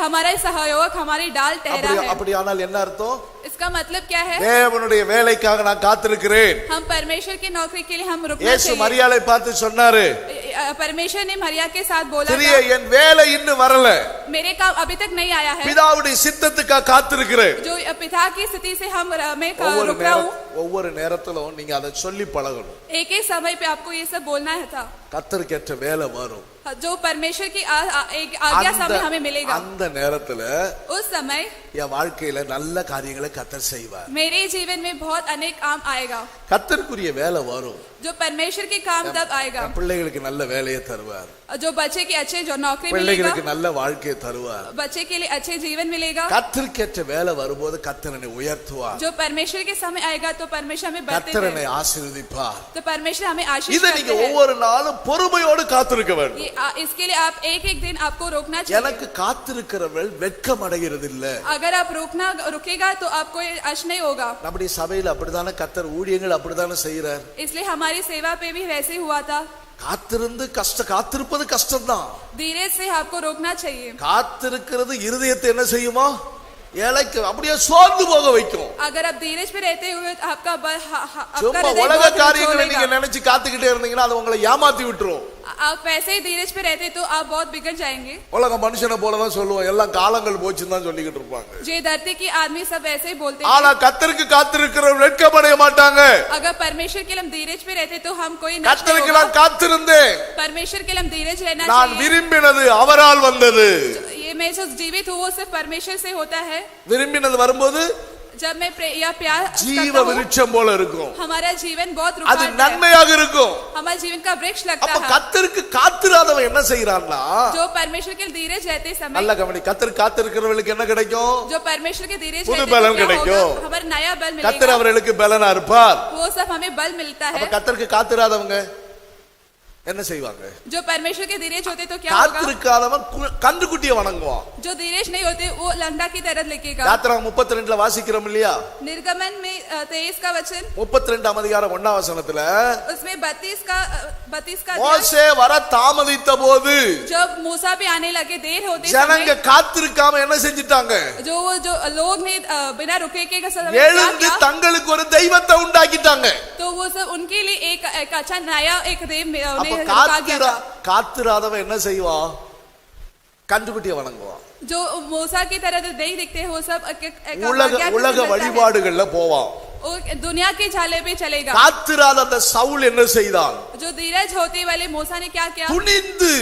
हमारा सहयोग हमारी डाल ठहरा है அப்படியானால் என்ன அர்த்தம் इसका मतलब क्या है தேவனுடைய வேலைக்காக நான் காத்திருக்கிறேன் हम परमेश्वर की नौकरी के लिए हम रुकना இயேசு चाहिए மரியாளை பார்த்து சொன்னாரு परमेश्वर ने मरिया के साथ बोला திரியே என் வேலை இன்னும் வரல मेरे काम अभी तक नहीं आया है பிதாவுடைய சித்தத்துக்காக காத்திருக்கிறேன் जो पिता की स्थिति से हम मैं रुक रहा हूँ ஒவ்வொரு நேரத்திலும் நீங்க அதை சொல்லி பழகணும் एक ही समय पे आपको ये सब बोलना है था கர்த்தருக்கு ஏற்ற வேலை வரும் जो परमेश्वर की एक आज्ञा समय हमें मिलेगा அந்த நேரத்துல उस समय என் வாழ்க்கையில நல்ல காரியங்களை கர்த்தர் செய்வார் मेरे जीवन में बहुत अनेक काम आएगा கர்த்தருக்குரிய வேலை வரும் जो परमेश्वर के काम तब आएगा என் பிள்ளைகளுக்கு நல்ல வேலையை தருவார் जो बच्चे की अच्छे जो नौकरी मिलेगा பிள்ளைகளுக்கு நல்ல வாழ்க்கையை தருவார் बच्चे के लिए अच्छे जीवन मिलेगा கர்த்தருக்கு ஏற்ற வேலை வரும்போது கர்த்தர் என்னை உயர்த்துவார் जो परमेश्वर के समय आएगा तो परमेश्वर हमें बढ़ते கர்த்தர் हैं என்னை ஆசீர்வதிப்பார் तो परमेश्वर हमें आशीष இதை நீங்க करते हैं ஒவ்வொரு நாளும் பொறுமையோடு காத்திருக்க வேண்டும் इसके लिए आप एक एक दिन आपको रोकना चाहिए எனக்கு காத்திருக்கிறவள் வெட்கம் அடைகிறது இல்ல अगर आप रुकेगा तो आपको ये अश नहीं होगा நம்முடைய சபையில அப்படிதானே கர்த்தர் ஊழியங்கள் அப்படிதானே செய்யறார் इसलिए हमारी सेवा पे भी वैसे ही हुआ था காத்திருந்து காத்திருப்பது கஷ்டம்தான் धीरे से आपको रोकना चाहिए காத்திருக்கிறது இருதயத்தை என்ன செய்யுமா ஏழைக்கு அப்படியே சோர்ந்து போக வைக்கும் अगर आप धीरज पे रहते हुए तो आपका சும்மா உலக காரியங்களை நீங்க நினைச்சு காத்துக்கிட்டே இருந்தீங்கன்னா அது உங்களை ஏமாத்தி விட்டுரும் आप वैसे ही धीरज पे रहते तो आप बहुत बिगड़ जाएंगे உலக மனுஷனை போலதான் சொல்லுவோம் எல்லாம் காலங்கள் போச்சுன்னு தான் சொல்லிக்கிட்டு இருப்பாங்க जे धरती की आदमी सब ऐसे ही बोलते ஆனா கர்த்தருக்கு காத்திருக்கிறவங்க வெட்கப்படைய மாட்டாங்க अगर परमेश्वर के लिए हम धीरज पे रहते तो हम कोई नष्ट கர்த்தருக்கு होगा நான் காத்திருந்தேன் परमेश्वर के लिए हम धीरज रहना நான் चाहिए விரும்பினது அவரால் வந்தது ये मैं जो जीवित हूँ वो सिर्फ परमेश्वर से होता है விரும்பினது வரும்போது जब मैं या प्यार ஜீவ करता हूँ, விருட்சம் போல இருக்கும் हमारा जीवन बहुत அது रूपांतर है நன்மையாக இருக்கும் हमारे जीवन का वृक्ष लगता அப்ப है கர்த்தருக்கு காத்திராதவன் என்ன செய்யறான்னா जो परमेश्वर के धीरज रहते समय நல்ல கவனி கர்த்தருக்கு காத்திருக்கிறவங்களுக்கு என்ன கிடைக்கும் जो परमेश्वर के धीरज புது रहते பலன் तो क्या கிடைக்கும் होगा? हमारा नया बल கர்த்தர் मिलेगा அவர்களுக்கு பலனா இருப்பார் वो सब हमें बल मिलता அப்ப है கர்த்தருக்கு காத்திராதவங்க என்ன செய்வாங்க? जो परमेश्वर के धीरज होते तो क्या होगा? காத்திருக்காதவன் கன்றுக்குட்டியை வணங்குவான். जो धीरज नहीं होते वो लंगड़ा की तरह लेकेगा. யாத்திராகமம் 32ல வாசிக்கிறோம் இல்லையா? निर्गमन में 23 का वचन 32ஆம் அதிகாரம் 1ஆம் வசனத்துல उसमें 32 का மோசே வர தாமதித்த போது जब मूसा भी आने लगे देर होते ஜனங்க காத்திருக்காம என்ன செஞ்சிட்டாங்க? जो लोग ने बिना रुके के எழுந்து தங்களுக்கு ஒரு தெய்வத்தை உண்டாக்கிட்டாங்க. तो वो सब उनके लिए एक अच्छा नया एक देव காத்திராதவன் என்ன செய்வான்? கன்றுக்குட்டியை வணங்குவான். जो मूसा की तरह नहीं दिखते हो सब உலக வழிபாடுகள்ல போவான். दुनिया के झाले पे चलेगा. காத்திராத அந்த சவுல் என்ன செய்தான்? जो धीरज होते वाले मूसा ने क्या किया? துணிந்து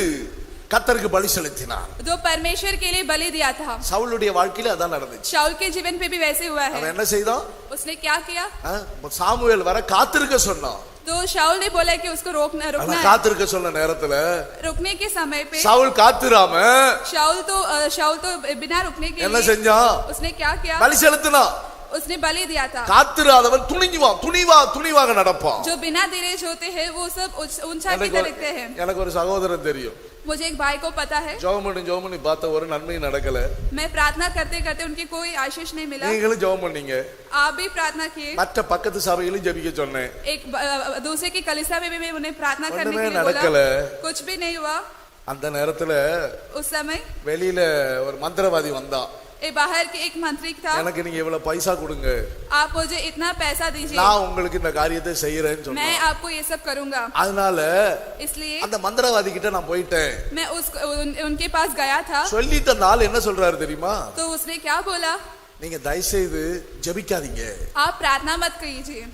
கர்த்தருக்கு பலி செலுத்தினான். जो परमेश्वर के लिए बलि दिया था. சவுலுடைய வாழ்க்கையில அதான் நடந்துச்சு. शाऊल के जीवन पे भी वैसे हुआ है. அவன் என்ன செய்தான்? उसने क्या किया? சாமுவேல் வர காத்திருக்க சொன்னான். तो शाऊल ने बोला कि उसको रुकना है. காத்திருக்க சொன்ன நேரத்துல रुकने के समय पे शाऊल காத்திராம शाऊल तो बिना रुकने के என்ன செஞ்சான்? उसने क्या किया? பலி செலுத்தினான். उसने बलि दिया था. காத்திராதவன் துணிவாக நடப்பான். जो बिना धीरज होते हैं वो सब ऊंचा की तरह दिखते हैं. எனக்கு ஒரு சகோதரன் தெரியும். मुझे एक भाई को पता है. ஜெபமணி பார்த்த ஒரு நன்மையும் நடக்கல. मैं प्रार्थना करते करते उनकी कोई आशीष नहीं मिला. நீங்களும் ஜெபம் பண்ணீங்க. आप भी प्रार्थना किए. மற்ற பக்கத்து சபையிலும் ஜெபிக்க சொன்னேன். एक दूसरे की कलीसिया में भी मैं उन्हें प्रार्थना करने के लिए நடக்கல. बोला. कुछ भी नहीं हुआ. அந்த நேரத்துல उस समय வெளியில ஒரு மந்திரவாதி வந்தான். बाहर के एक मंत्री था. எனக்கு நீங்க இவ்வளவு பைசா கொடுங்க. आप मुझे इतना पैसा दीजिए. நான் உங்களுக்கு இந்த காரியத்தை செய்யறேன்னு சொன்னேன். मैं आपको ये सब करूंगा. அதனால इसलिए அந்த மந்திரவாதி கிட்ட நான் போயிட்டேன். मैं उनके पास गया था. சொல்லிட்ட நாள் என்ன சொல்றாரு தெரியுமா? तो उसने क्या बोला? நீங்க தயவு செய்து ஜெபிக்காதீங்க. आप प्रार्थना मत कीजिए.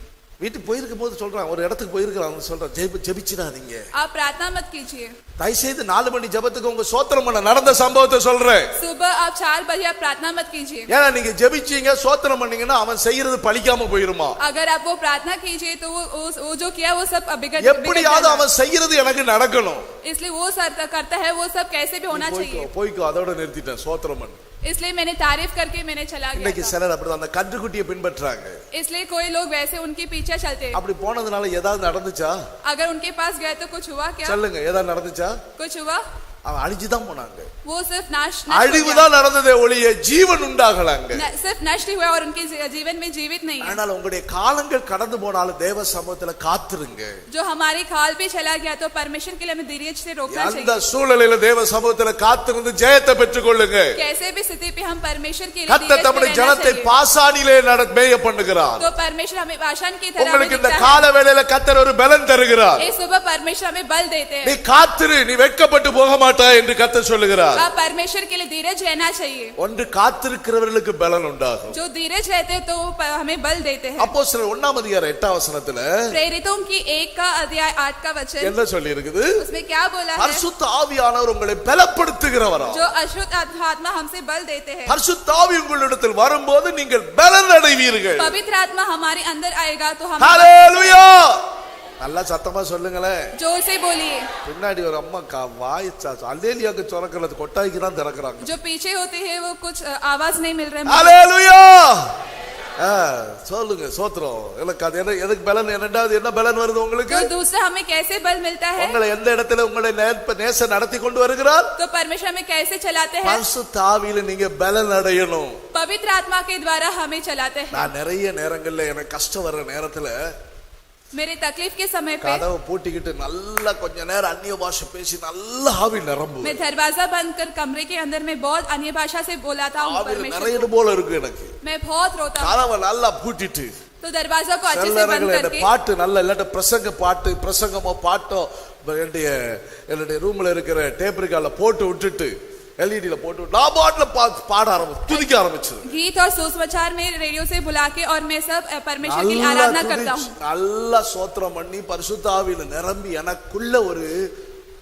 வீட்டுக்கு போயிருக்கும் போது சொல்றான், ஒரு இடத்துக்கு போயிருக்கான் சொல்றான், ஜெபிச்சிடாதீங்க. आप प्रार्थना मत कीजिए. தயவு செய்து 4 மணி ஜெபத்துக்கு உங்க ஸ்தோத்திரம் பண்ண நடந்த சம்பவத்தை சொல்றேன். सुबह आप 4 बजे आप प्रार्थना मत कीजिए. ஏன்னா நீங்க ஜெபிச்சீங்க ஸ்தோத்திரம் பண்ணீங்கன்னா அவன் செய்யறது பலிக்காம போயிருமா? अगर आप वो प्रार्थना कीजिए तो वो जो किया वो सब बिगड़ எப்படியாவது அவன் செய்யறது எனக்கு நடக்கணும். इसलिए वो करता है वो सब कैसे भी होना चाहिए. போய்க்கோ அதோட நிறுத்திட்டேன் ஸ்தோத்திரம் பண்ணு. इसलिए मैंने तारीफ करके मैंने चला गया. இன்னைக்கு சிலர் அப்படி அந்த கன்றுக்குட்டியை பின்பற்றாங்க. इसलिए कोई लोग वैसे उनके पीछे चलते हैं. அப்படி போனதுனால ஏதாவது நடந்துச்சா? अगर उनके पास गए तो कुछ हुआ क्या? சொல்லுங்க, ஏதாவது நடந்துச்சா? कुछ हुआ? அவன் அழிஞ்சுதான் போனாங்க. वो सिर्फ नाश அழிவுதான் நடந்ததே ஒழிய ஜீவன் உண்டாகலங்க. सिर्फ नष्ट हुआ और उनके जीवन में जीवित नहीं है. ஆனால் உங்களுடைய காலங்கள் கடந்து போனாலும் தேவ சமூகத்துல காத்திருங்க. जो हमारे काल पे चला गया तो परमेश्वर के लिए हमें धीरज से रोकना चाहिए. அந்த சூழலில தேவ சமூகத்துல காத்திருந்து ஜெயத்தை பெற்றுக்கொள்ளுங்க. कैसे भी स्थिति पे हम परमेश्वर के लिए கர்த்தர் தம்முடைய ஜனத்தை பாசானிலே மேய பண்ணுகிறார். तो परमेश्वर हमें बाशान की तरह உங்களுக்கு இந்த கால வேளையில கர்த்தர் ஒரு பலன் தருகிறார். इस सुबह परमेश्वर हमें बल देते हैं. நீ காத்திரு, நீ வெட்கப்பட்டு போக மாட்டாய் என்று கர்த்தர் சொல்லுகிறார். परमेश्वर के लिए धीरज रहना चाहिए. ஒன்று காத்திருக்கிறவர்களுக்கு பலன் உண்டாகும். जो धीरज रहते हैं तो हमें बल देते हैं. அப்போஸ்தலர் 1ஆம் அதிகாரம் 8ஆம் வசனத்துல प्रेरितों की 1 का अध्याय 8 का वचन என்ன சொல்லி இருக்குது? उसमें क्या बोला है? பரிசுத்த ஆவியானவர் உங்களை பலப்படுத்துகிறவரா. जो अशुद्ध आत्मा हमसे बल देते हैं. பரிசுத்த ஆவி உங்களிடத்தில் வரும்போது நீங்கள் பலன் அடைவீர்கள். पवित्र आत्मा हमारे अंदर आएगा तो हम ஹalleluya. நல்லா சத்தமா சொல்லுங்களேன். जोर से बोलिए. பின்னாடி ஒரு அம்மா வாய் அல்லேலியாக்கு சொரக்கிறது கொட்டாய்க்கு தான் திறக்கறாங்க. जो पीछे होते हैं वो कुछ आवाज नहीं मिल रहा है. ஹalleluya. சொல்லுங்க ஸ்தோத்திரம். எனக்கு அது எதுக்கு பலன், இரண்டாவது என்ன பலன் வருது உங்களுக்கு? तो दूसरा हमें कैसे बल मिलता है? உங்களை எந்த இடத்துல உங்களை நேச நடத்தி கொண்டு வருகிறார்? तो परमेश्वर हमें कैसे चलाते हैं? பரிசுத்த ஆவியில நீங்க பலன் அடையணும். पवित्र आत्मा के द्वारा हमें चलाते हैं. நான் நிறைய நேரங்கள்ல எனக்கு கஷ்டம் வர்ற நேரத்துல मेरे तकलीफ के समय पे கதவை பூட்டிக்கிட்டு நல்லா கொஞ்ச நேரம் அந்நிய பாஷை பேசி நல்லா ஆவி நிரம்பு. मैं दरवाजा बंद कर कमरे के अंदर में बहुत अन्य भाषा से बोला था ஆவி நிறைய போல இருக்கு எனக்கு. मैं बहुत रोता हूं. கதவை நல்லா பூட்டிட்டு तो दरवाजा को अच्छे से बंद करके பாட்டு நல்லா இல்ல பிரசங்கமோ பாட்டோ என்னுடைய ரூம்ல இருக்கிற டேப் ரிகார்டர்ல போட்டு விட்டுட்டு எல்இடில போட்டு நான் பாட்டுல பாட துதிக்க ஆரம்பிச்சு. गीत और सुसमाचार में रेडियो से बुला के और मैं सब परमेश्वर की आराधना करता हूं. நல்லா ஸ்தோத்திரம் பண்ணி பரிசுத்த ஆவியில நிரம்பி எனக்குள்ள ஒரு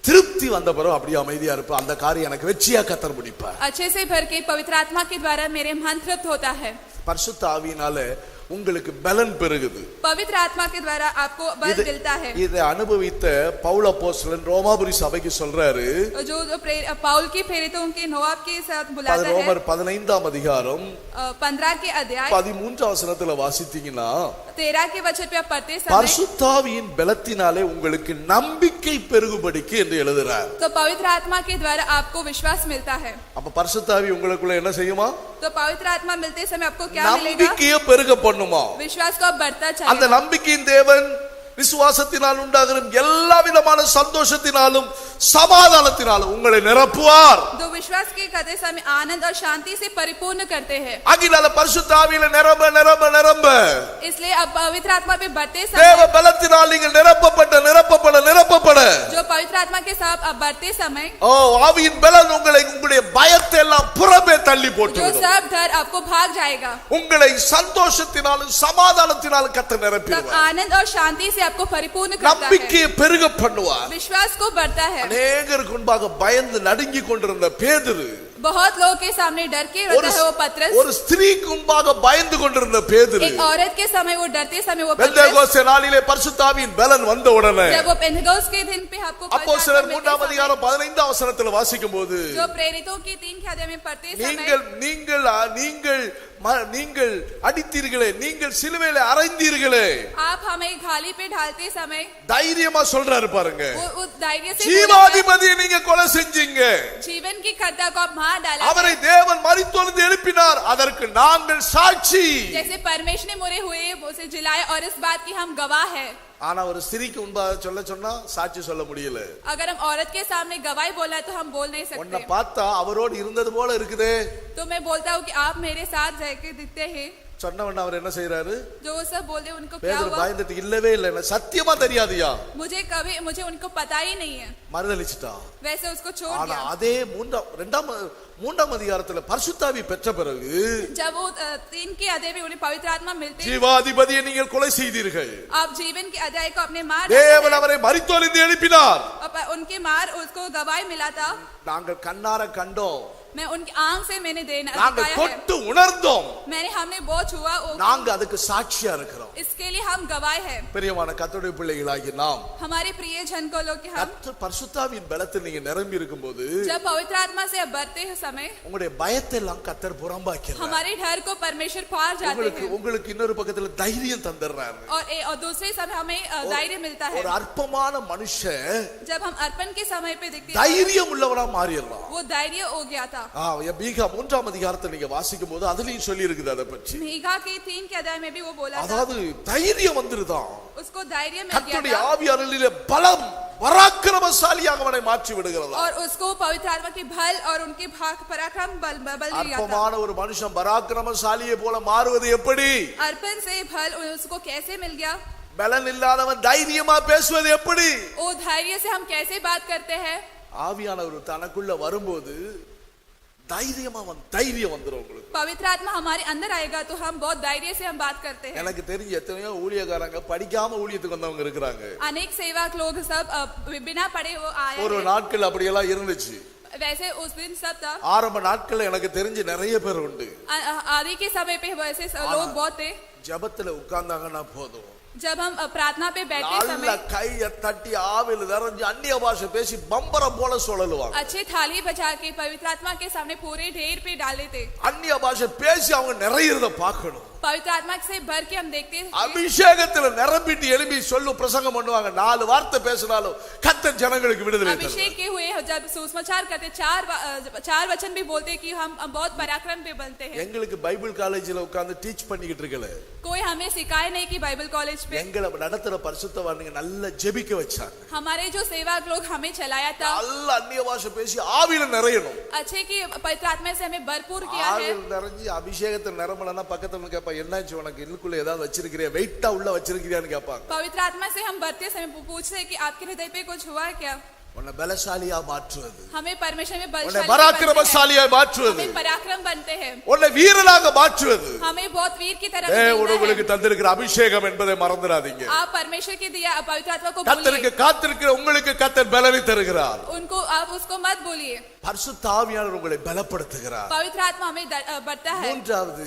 திருப்தி வந்த பிறகு அப்படியே அமைதியா இருப்பேன். அந்த காரியம் எனக்கு வெற்றியா கர்த்தர் முடிப்பார். अच्छे से भर के पवित्र आत्मा के द्वारा मेरे मन तृप्त होता है. பரிசுத்த ஆவியினால உங்களுக்கு பலன் பெருகுது. पवित्र आत्मा के द्वारा आपको बल मिलता है. இதை அனுபவித்த பவுல் அப்போஸ்தலன் ரோமாபுரி சபைக்கு சொல்றாரு. जो पौल की प्रेरितों के नोआब के साथ बुलाता है. ரோமர் 15ஆம் அதிகாரம் 15 के अध्याय 13 வசனத்துல வாசித்தீங்கன்னா 13 के वचन पे आप पढ़ते समय பரிசுத்தாவியின் பலத்தினாலே உங்களுக்கு நம்பிக்கை பெருகும்படிக்கு என்று எழுதுறார். तो पवित्र आत्मा के द्वारा आपको विश्वास मिलता है. அப்ப பரிசுத்தாவி உங்களுக்குள்ள என்ன செய்யுமா? तो पवित्र आत्मा मिलते समय आपको क्या मिलेगा? நம்பிக்கையை பெருக பண்ணுமா? विश्वास को बढ़ता चाहिए. அந்த நம்பிக்கையின் தேவன் விசுவாசத்தினால் உண்டாகிற எல்லா விதமான சந்தோஷத்தினாலும் சமாதானத்தினாலும் உங்களை நிரப்புவார். तो विश्वास के करते समय आनंद और शांति से परिपूर्ण करते हैं. ஆகினால பரிசுத்த ஆவியில நிரம்ப நிரம்ப நிரம்ப इसलिए अब पवित्र आत्मा पे बढ़ते தேவ समय பலத்தினால் நீங்கள் நிரப்பப்பட जो पवित्र आत्मा के साथ अब बढ़ते समय ஆவியின் பலன் உங்களுடைய பயத்தை எல்லாம் புறமே தள்ளி जो போட்டுவிடும். सब डर आपको भाग जाएगा. உங்களை சந்தோஷத்தினாலும் சமாதானத்தினாலும் கர்த்தர் तब நிரப்பிடுவார். आनंद और शांति से आपको परिपूर्ण करता है. நம்பிக்கையை பெருக பண்ணுவார். विश्वास को बढ़ता है. அநேகருக்கு முன்பாக பயந்து நடுங்கி கொண்டிருந்த பேதுரு, बहुत लोगों के सामने डर के रहता है वो पतरस. ஒரு ஸ்திரீக்கு முன்பாக பயந்து கொண்டிருந்த பேதுரு, एक औरत के समय वो डरते समय वो पतरस. பெந்தேகோஸ்தே நாளிலே பரிசுத்த ஆவியின் பலன் வந்த உடனே जब वो पेंटेकोस्त के दिन पे आपको அப்போஸ்தலர் 3ஆம் அதிகாரம் 15ஆம் வசனத்தில் வாசிக்கும்போது जो प्रेरितों की 3 के अध्याय में पढ़ते समय நீங்கள் அடித்தீர்களே, நீங்கள் சிலுவையிலே அறைந்தீர்களே, आप हमें घाली पे ढालते समय தைரியமா சொல்றாரு பாருங்க. वो धैर्य से ஜீவாதிபதியை நீங்க கொலை செஞ்சீங்க, जीवन की कर्ता को आप मार डाला. அவரை தேவன் மரித்தொழுந்து எழுப்பினார், அதற்கு நாங்கள் சாட்சி. जैसे परमेश्वर ने मुरे हुए उसे जिलाए और इस बात की हम गवाह है. ஆனா ஒரு ஸ்திரீக்கு முன்பாக சொன்னா சாட்சி சொல்ல முடியல. अगर हम औरत के सामने गवाही बोला तो हम बोल नहीं உன்னை सकते. பார்த்தா அவரோடு இருந்தது போல இருக்குதே तो मैं बोलता हूँ कि आप मेरे साथ रह के दिखते हैं. சொன்னவன் அவர் என்ன செய்யறாரு? जो सब बोलते उनको क्या பேதுரு हुआ? பயந்துட்டு இல்லவே இல்ல, எனக்கு சத்தியமா தெரியாதுயா, मुझे उनको पता ही नहीं है. மறுதலிச்சிட்டா. वैसे उसको छोड़ ஆனா दिया. அதே மூன்றாம் அதிகாரத்துல பரிசுத்தாவி பெற்ற பிறகு जब वो 3 के अध्याय में उन्हें पवित्र आत्मा मिलते हैं, ஜீவாதிபதியை நீங்கள் கொலை செய்தீர்கள், आप जीवन के अध्याय को अपने मार தேவன் அவரை மரித்தொழுந்து எழுப்பினார், उनके मार उसको गवाही मिला था. நாங்கள் கண்ணார கண்டோம், मैं उनकी आंख से मैंने நாங்கள் தொட்டு உணர்ந்தோம், हमने बहुत छुआ. நாங்க அதுக்கு சாட்சியா இருக்கிறோம். इसके लिए हम गवाह हैं. பிரியமான கர்த்தருடைய பிள்ளைகளாகிய நாம் हमारे प्रिय जन को लोग कि हम கர்த்தர் பரிசுத்தாவியின் பலத்தில் நீங்க நிரம்பி இருக்கும்போது जब पवित्र आत्मा से बढ़ते हैं समय உங்களுடைய பயத்தை எல்லாம் கர்த்தர் புறம்பாக்கிறார். हमारे डर को परमेश्वर पार जाते हैं. உங்களுக்கு இன்னொரு பக்கத்துல தைரியம் தந்துடுறாரு. और दूसरे समय हमें धैर्य मिलता है. ஒரு அற்பமான மனுஷன் जब हम अर्पण के समय पे देखते हैं தைரியம் உள்ளவனா மாறிடலாம். वो धैर्य हो गया था. மீகா 3ஆம் அதிகாரத்தை நீங்க வாசிக்கும் போது அதுலயும் சொல்லி இருக்குது அதை பற்றி. மீகா के 3 के अध्याय में भी वो बोला था. அதாவது தைரியம் வந்துருதான். उसको धैर्य मिल गया கர்த்தருடைய था. ஆவியானவரிலே பலம் பராக்கிரமசாலியாக அவனை மாற்றி விடுகிறதா. और उसको पवित्र आत्मा की बल और उनके पराक्रम बल दिया था. அற்பமான ஒரு மனுஷன் பராக்கிரமசாலியை போல மாறுவது எப்படி? अर्पण से बल उसको कैसे मिल गया? பலன் இல்லாதவன் தைரியமா பேசுவது எப்படி? वो धैर्य से हम कैसे बात करते हैं? ஆவியானவர் தனக்குள்ள வரும்போது தைரியம் வந்துரும் உங்களுக்கு. पवित्र आत्मा हमारे अंदर आएगा तो हम बहुत धैर्य से हम बात करते हैं. எனக்கு தெரிஞ்ச எத்தனையோ ஊழியக்காரங்க படிக்காம ஊழியத்துக்கு வந்தவங்க இருக்காங்க. अनेक सेवक लोग सब बिना पढ़े वो आए. ஒரு நாட்கள் அப்படி எல்லாம் இருந்துச்சு. वैसे उस दिन सब था. ஆரம்ப நாட்கள்ல எனக்கு தெரிஞ்ச நிறைய பேர் உண்டு. आदि के समय पे वैसे लोग बहुत थे. ஜெபத்துல உட்கார்ந்தாங்கன்னா போதும், जब हम प्रार्थना पे बैठे समय கைய தட்டி ஆவில நிறைஞ்சு அந்நிய பாஷை பேசி பம்பரம் போல சுழலுவாங்க. अच्छे थाली बजा के पवित्र आत्मा के सामने पूरे ढेर पे डाले थे. அந்நிய பாஷை பேசி அவங்க நிறையறத பார்க்கணும். पवित्र आत्मा से भर के हम देखते हैं. அபிஷேகத்துல நிரம்பிட்டு எழுப்பி சொல்லு பிரசங்கம் பண்ணுவாங்க. 4 வார்த்தை பேசினாலும் கர்த்தர் ஜனங்களுக்கு விடுதலை தருவார். अभिषेक के हुए जब सुसमाचार करते 4 वचन भी बोलते कि हम बहुत पराक्रम पे बनते हैं. எங்களுக்கு பைபிள் காலேஜ்ல உட்கார்ந்து டீச் பண்ணிக்கிட்டு இருக்கல. कोई हमें सिखाए नहीं कि बाइबल कॉलेज पे. எங்களை நடத்துற பரிசுத்தவான்கள் நல்லா ஜெபிக்க வச்சாங்க. हमारे जो सेवक लोग हमें चलाया था. நல்ல அந்நிய பாஷை பேசி ஆவியில நிறையணும். अच्छे की पवित्र आत्मा से हमें भरपूर किया है. ஆவியில நிறைஞ்சு அபிஷேகத்துல நிரம்பலனா பக்கத்துல கேப்பா என்னாச்சு உனக்கு இல்லுக்குள்ள ஏதாவது வச்சிருக்கிறியா, வெயிட்டா உள்ள வச்சிருக்கிறியான்னு கேட்பாங்க. पवित्र आत्मा से हम बढ़ते समय पूछते हैं कि आपके हृदय पे कुछ हुआ क्या? உன்னை பலசாலியா மாற்றுவது, हमें परमेश्वर में உன்னை बलशाली பராக்கிரமசாலியா மாற்றுவது, हमें पराक्रम बनते हैं, உன்னை வீரனாக மாற்றுவது हमें बहुत वीर की तरफ உங்களுக்கு தந்திருக்கிற அபிஷேகம் என்பதை மறந்துடாதீங்க. आप परमेश्वर की दिया पवित्र आत्मा को கர்த்தருக்கு காத்திருக்கிற உங்களுக்கு கர்த்தர் பலனை தருகிறார். उनको आप उसको मत बोलिए, பரிசுத்த ஆவியானவர் உங்களை பலப்படுத்துகிறார். पवित्र आत्मा हमें बढ़ता है. மூன்றாவது,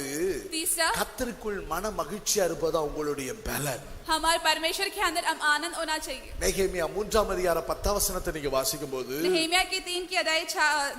तीसरा, கர்த்தருக்குள் மன மகிழ்ச்சியா இருப்பதா உங்களுடைய பலன். हमारे परमेश्वर के अंदर हम आनंद होना चाहिए. நெகேமியா 3ஆம் அதிகாரம் 10 வசனத்தை நீங்க வாசிக்கும்போது, नहम्याह की 3 की अध्याय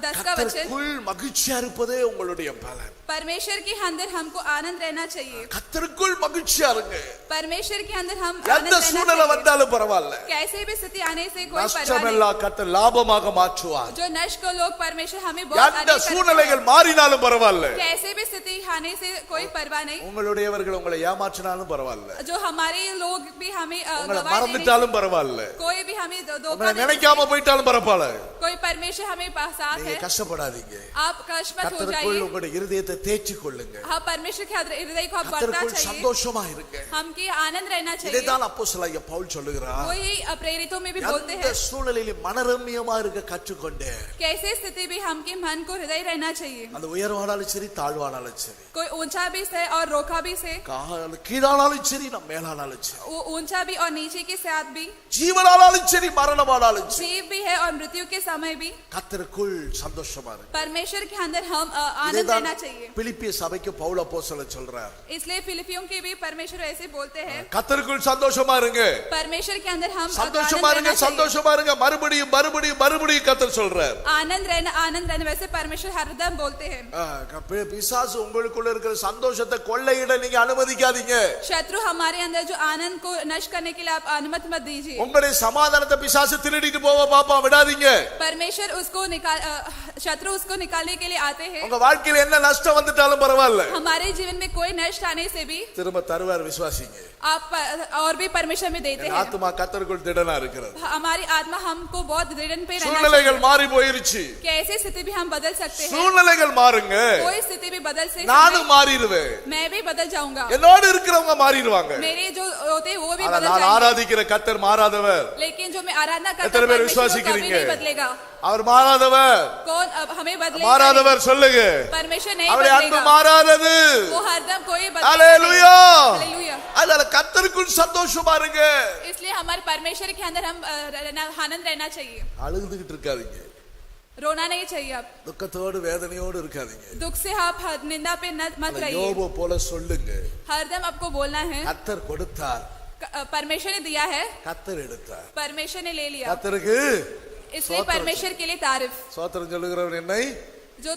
10 का वचन, கர்த்தருக்குள் மகிழ்ச்சியா இருப்பதே உங்களுடைய பலன். परमेश्वर के अंदर हमको आनंद रहना चाहिए. கர்த்தருக்குள் மகிழ்ச்சியா இருங்க. परमेश्वर के अंदर हम எந்த சூழ்நிலை வந்தாலும் பரவாயில்லை, कैसे भी स्थिति आने से कोई परवाह நஷ்டமெல்லாம் கர்த்தர் லாபமாக மாற்றுவார். जो नष्ट को लोग परमेश्वर हमें बहुत எந்த சூழ்நிலைகள் மாறினாலும் பரவாயில்லை, कैसे भी स्थिति आने से कोई परवाह नहीं. உங்களுடையவர்கள் உங்களை ஏமாற்றினாலும் பரவாயில்லை, जो हमारे लोग भी हमें உங்களை மறந்துட்டாலும் பரவாயில்லை, कोई भी हमें धोखा உங்களை நினைக்காம போயிட்டாலும் பரவாயில்லை, कोई परमेश्वर हमें साथ है. நீங்க கஷ்டப்படாதீங்க. आप कष्ट मत हो கர்த்தருக்குள் जाइए. உங்களுடைய இருதயத்தை தேய்ச்சிக் கொள்ளுங்க. हाँ, परमेश्वर के हृदय को आप बढ़ना கர்த்தருக்குள் चाहिए. சந்தோஷமா இருங்க. हमकी आनंद रहना चाहिए. இதைதான் அப்போஸ்தலனாகிய பவுல் சொல்லுகிறார். वही प्रेरितों में भी बोलते எந்த हैं, சூழ்நிலையிலும் மனரம்யமா இருக்க கற்றுக்கொண்டேன். कैसे स्थिति भी हमके मन को हृदय रहना चाहिए. அந்த உயர்வானாலும் சரி தாழ்வானாலும் சரி, कोई ऊंचा भी से और रोका भी से, கீழானாலும் சரி நம்ம மேலானாலும் சரி, वो ऊंचा भी और नीचे के साथ भी, ஜீவனானாலும் சரி மரணமானாலும் சரி, जीव भी है और मृत्यु के समय भी கர்த்தருக்குள் சந்தோஷமா இருங்க. परमेश्वर के अंदर हम आनंद இதைதான் रहना चाहिए. பிலிப்பிய சபைக்கு பவுல் அப்போஸ்தலன் சொல்றார். इसलिए फिलिपियों के भी परमेश्वर ऐसे बोलते हैं, கர்த்தருக்குள் சந்தோஷமா இருங்க, परमेश्वर के अंदर हम சந்தோஷமா आनंद இருங்க, रहना चाहिए. சந்தோஷமா இருங்க, மறுபடியும் மறுபடியும் மறுபடியும் கர்த்தர் சொல்றார். आनंद रहना वैसे परमेश्वर हरदम बोलते हैं. பிசாசு உங்களுக்குள்ள இருக்கிற சந்தோஷத்தை கொள்ளையிட நீங்க அனுமதிக்காதீங்க. शत्रु हमारे अंदर जो आनंद को नष्ट करने के लिए आप अनुमति मत दीजिए. உங்களுடைய சமாதானத்தை பிசாசு திருடிட்டு போக பாப்பா விடாதீங்க. परमेश्वर उसको शत्रु उसको निकालने के लिए आते हैं. உங்க வாழ்க்கையில என்ன நஷ்டம் வந்துட்டாலும் பரவாயில்ல, हमारे जीवन में कोई नष्ट आने से भी திரும்ப தருவார், விசுவாசிங்க. आप और भी परमेश्वर में देते हैं. ஆத்துமா கர்த்தருக்குள் திடனா இருக்கிறது. हमारी आत्मा हमको बहुत दृढ़ पे रहना சூழ்நிலைகள் மாறி போயிருச்சு, चाहिए. कैसे स्थिति भी हम बदल सकते हैं. சூழ்நிலைகள் மாறுங்க, कोई स्थिति भी बदल से நானும் மாறிடுவேன், मैं भी बदल जाऊंगा. என்னோடு இருக்கிறவங்க மாறிடுவாங்க. मेरे जो होते वो भी ஆனா बदल நான் जाएंगे. ஆராதிக்கிற கர்த்தர் மாறாதவர். लेकिन जो मैं आराधना करता எத்தனை हूं பேர் परमेश्वर कभी விசுவாசிக்கிறீங்க? नहीं बदलेगा. அவர் மாறாதவர். कौन अब हमें बदलेगा? மாறாதவர் சொல்லுங்க. परमेश्वर नहीं அவருடைய அன்பு बदलेगा. மாறாதது. वो हरदम कोई ஹalleluya. हालेलुया. அதனால கர்த்தருக்குள் சந்தோஷமா இருங்க. इसलिए हमारे परमेश्वर के अंदर हम आनंद रहना चाहिए. அழுதுகிட்டு இருக்காதீங்க, रोना नहीं चाहिए. आप துக்கத்தோடு வேதனையோடு இருக்காதீங்க. दुख से आप निंदा पे मत रहिए. யோபு போல சொல்லுங்க, हरदम आपको बोलना है, கர்த்தர் கொடுத்தார், परमेश्वर ने दिया है, கர்த்தர் எடுத்தார். परमेश्वर ने ले लिया. கர்த்தருக்கு इसलिए परमेश्वर के लिए तारीफ. ஸ்தோத்திரம் சொல்லுகிறவர் என்னை जो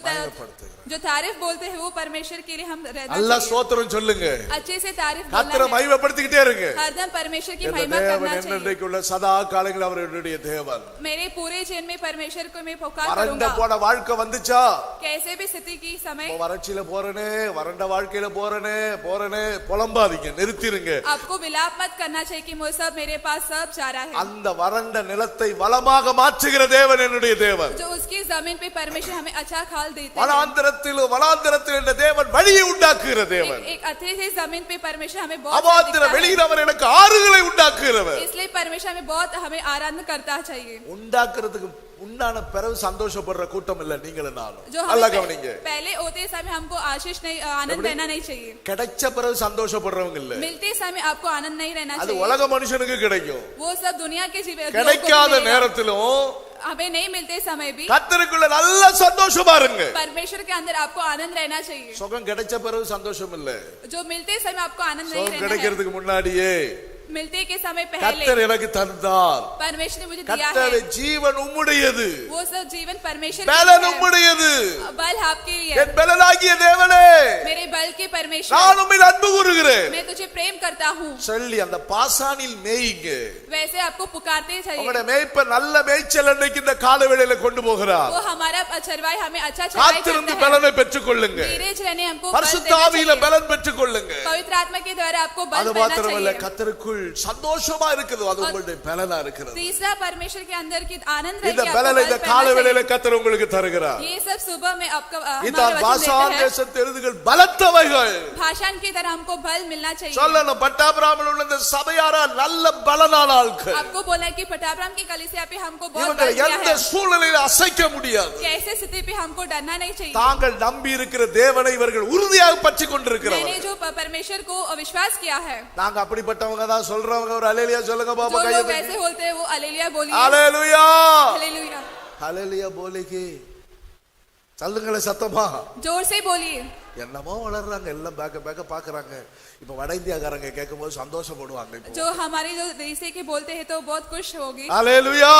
जो तारीफ बोलते हैं वो परमेश्वर के लिए हम रहना நல்லா चाहिए. ஸ்தோத்திரம் சொல்லுங்க, अच्छे से तारीफ கர்த்தரை बोलना है. மகிமைப்படுத்திக்கிட்டே இருங்க. हरदम परमेश्वर की இந்த महिमा தேவன் करना चाहिए. என்னென்றைக்குள்ள சதா காலங்களில் அவருடைய தேவன். मेरे पूरे जीवन में परमेश्वर को मैं पुकार வறண்ட करूंगा. போன வாழ்க்கை வந்துச்சா, कैसे भी स्थिति की समय வறட்சியில போறனே, வறண்ட வாழ்க்கையில போறனே புலம்பாதீங்க, நிறுத்திருங்க. आपको विलाप मत करना चाहिए कि मुझे सब मेरे पास सब चारा है. அந்த வறண்ட நிலத்தை வளமாக மாற்றுகிற தேவன் என்னுடைய தேவன். जो उसकी जमीन पे परमेश्वर हमें अच्छा खाल देते हैं. வனாந்திரத்தில் இந்த தேவன் வழியை உண்டாக்குகிற தேவன். एक अथरे से जमीन पे परमेश्वर हमें बहुत அவாந்திர வெளியில் அவர் எனக்கு ஆறுகளை உண்டாக்குகிறவர். इसलिए परमेश्वर हमें बहुत हमें आराधना करता चाहिए. உண்டாக்குறதுக்கு உண்டான பிறகு சந்தோஷப்படுற கூட்டம் இல்ல நீங்களும் நானும். जो நல்லா हमें கவனிங்க, पहले होते समय हमको आशीष नहीं आनंद रहना नहीं चाहिए. கிடைச்ச பிறகு சந்தோஷப்படுறவங்க இல்ல, मिलते समय आपको आनंद नहीं रहना அது चाहिए. உலக மனுஷனுக்கு கிடைக்கும். वो सब दुनिया के जीवन கிடைக்காத நேரத்திலும் हमें नहीं मिलते समय भी கர்த்தருக்குள்ள நல்ல சந்தோஷமா இருங்க. परमेश्वर के अंदर आपको आनंद रहना चाहिए. சுகம் கிடைச்ச பிறகு சந்தோஷம் இல்ல, जो मिलते समय आपको आनंद नहीं சுகம் रहना है. கிடைக்கிறதுக்கு முன்னாடியே मिलते के समय पहले கர்த்தர் எனக்கு தந்தார். परमेश्वर ने मुझे दिया है. கர்த்தர் ஜீவன் உம்முடையது, वो सब जीवन परमेश्वर பலன் की है. உம்முடையது. बल आपके लिए என் பலனாகிய தேவனே, मेरे बल के परमेश्वर, நான் உம்மில் அன்பு கூறுகிறேன் मैं तुझे प्रेम करता हूँ. சொல்லி அந்த பாசானில் மேய்ங்க. वैसे आपको पुकारते चाहिए. உங்களுடைய மேய்ப்ப நல்ல மேய்ச்சல் அன்னைக்கு இந்த காலவேளையில கொண்டு போகிறார். वो हमारा चरवाई हमें अच्छा चराई காத்திருந்து பலனை பெற்றுக்கொள்ளுங்க धीरज रहने हमको பரிசுத்த ஆவியில பலன் பெற்றுக்கொள்ளுங்க पवित्र आत्मा के द्वारा आपको बल அது मिलना மாத்திரமல்ல चाहिए கர்த்தருக்குள் சந்தோஷமா இருக்குது அது உங்களுடைய பலனா இருக்குது तीसरा परमेश्वर के अंदर की आनंद है இந்த பலனை இந்த காலவேளையில கர்த்தர் உங்களுக்கு தருகிறார் ये सब सुबह में आपको இந்த பாசான் தேசத்து எழுதுகள் பலத்தவைகள் भाषण की तरह हमको बल मिलना चाहिए சொல்லணும் பட்டாபிராமில் உள்ள இந்த சபையாரா நல்ல பலனான ஆட்கள் आपको बोला है कि पटाब्राम की कलीसिया पे हमको बहुत இவங்களை बल दिया எந்த है சூழ்நிலையில அசைக்க முடியாது कैसे स्थिति पे हमको डरना नहीं चाहिए தாங்கள் நம்பி இருக்கிற தேவனை இவர்கள் உறுதியாக பற்றி கொண்டிருக்கிறார்கள் मैंने जो परमेश्वर को विश्वास किया है நாங்க அப்படிப்பட்டவங்க தான் சொல்றவங்க ஒரு அல்லேலூயா சொல்லுங்க பாப்பா जो கையை लोग ऐसे बोलते हैं वो हालेलुया बोलिए அல்லேலூயா हालेलुया அல்லேலூயா बोलेगी சொல்லுங்களே சத்தமா जोर से बोलिए என்னமோ வளர்றாங்க எல்லாம் பேக்க பாக்குறாங்க இப்ப வட இந்தியாக்காரங்க கேட்கும்போது சந்தோஷப்படுவாங்க இப்போ जो हमारे जो देश के बोलते हैं तो बहुत खुश होगी அல்லேலூயா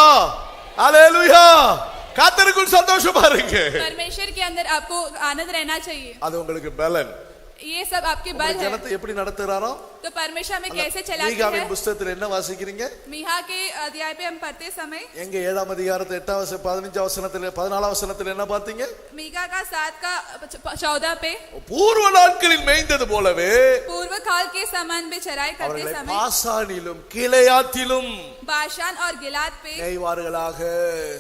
அல்லேலூயா கர்த்தருக்குள் சந்தோஷமா இருங்க परमेश्वर के अंदर आपको आनंद रहना चाहिए அது உங்களுக்கு பலன் ये सब आपके बल है ஜனத்தை எப்படி நடத்துறாரோ तो परमेश्वर हमें कैसे चलाते மீகாவின் हैं புத்தகத்தில் என்ன வாசிக்கிறீங்க मीहा के अध्याय पे हम पढ़ते समय எங்க 7ஆம் அதிகாரத்து 8 15 வசனத்துல 14 வசனத்துல என்ன பார்த்தீங்க मीका का 7 का 14 पे பூர்வ நாட்களில் மேய்ந்தது போலவே पूर्व काल के समान में चराई करते அவர்களை समय பாசானிலும் கீலேயாத்திலும் बाशान और गिलाद पे மேய்வார்களாக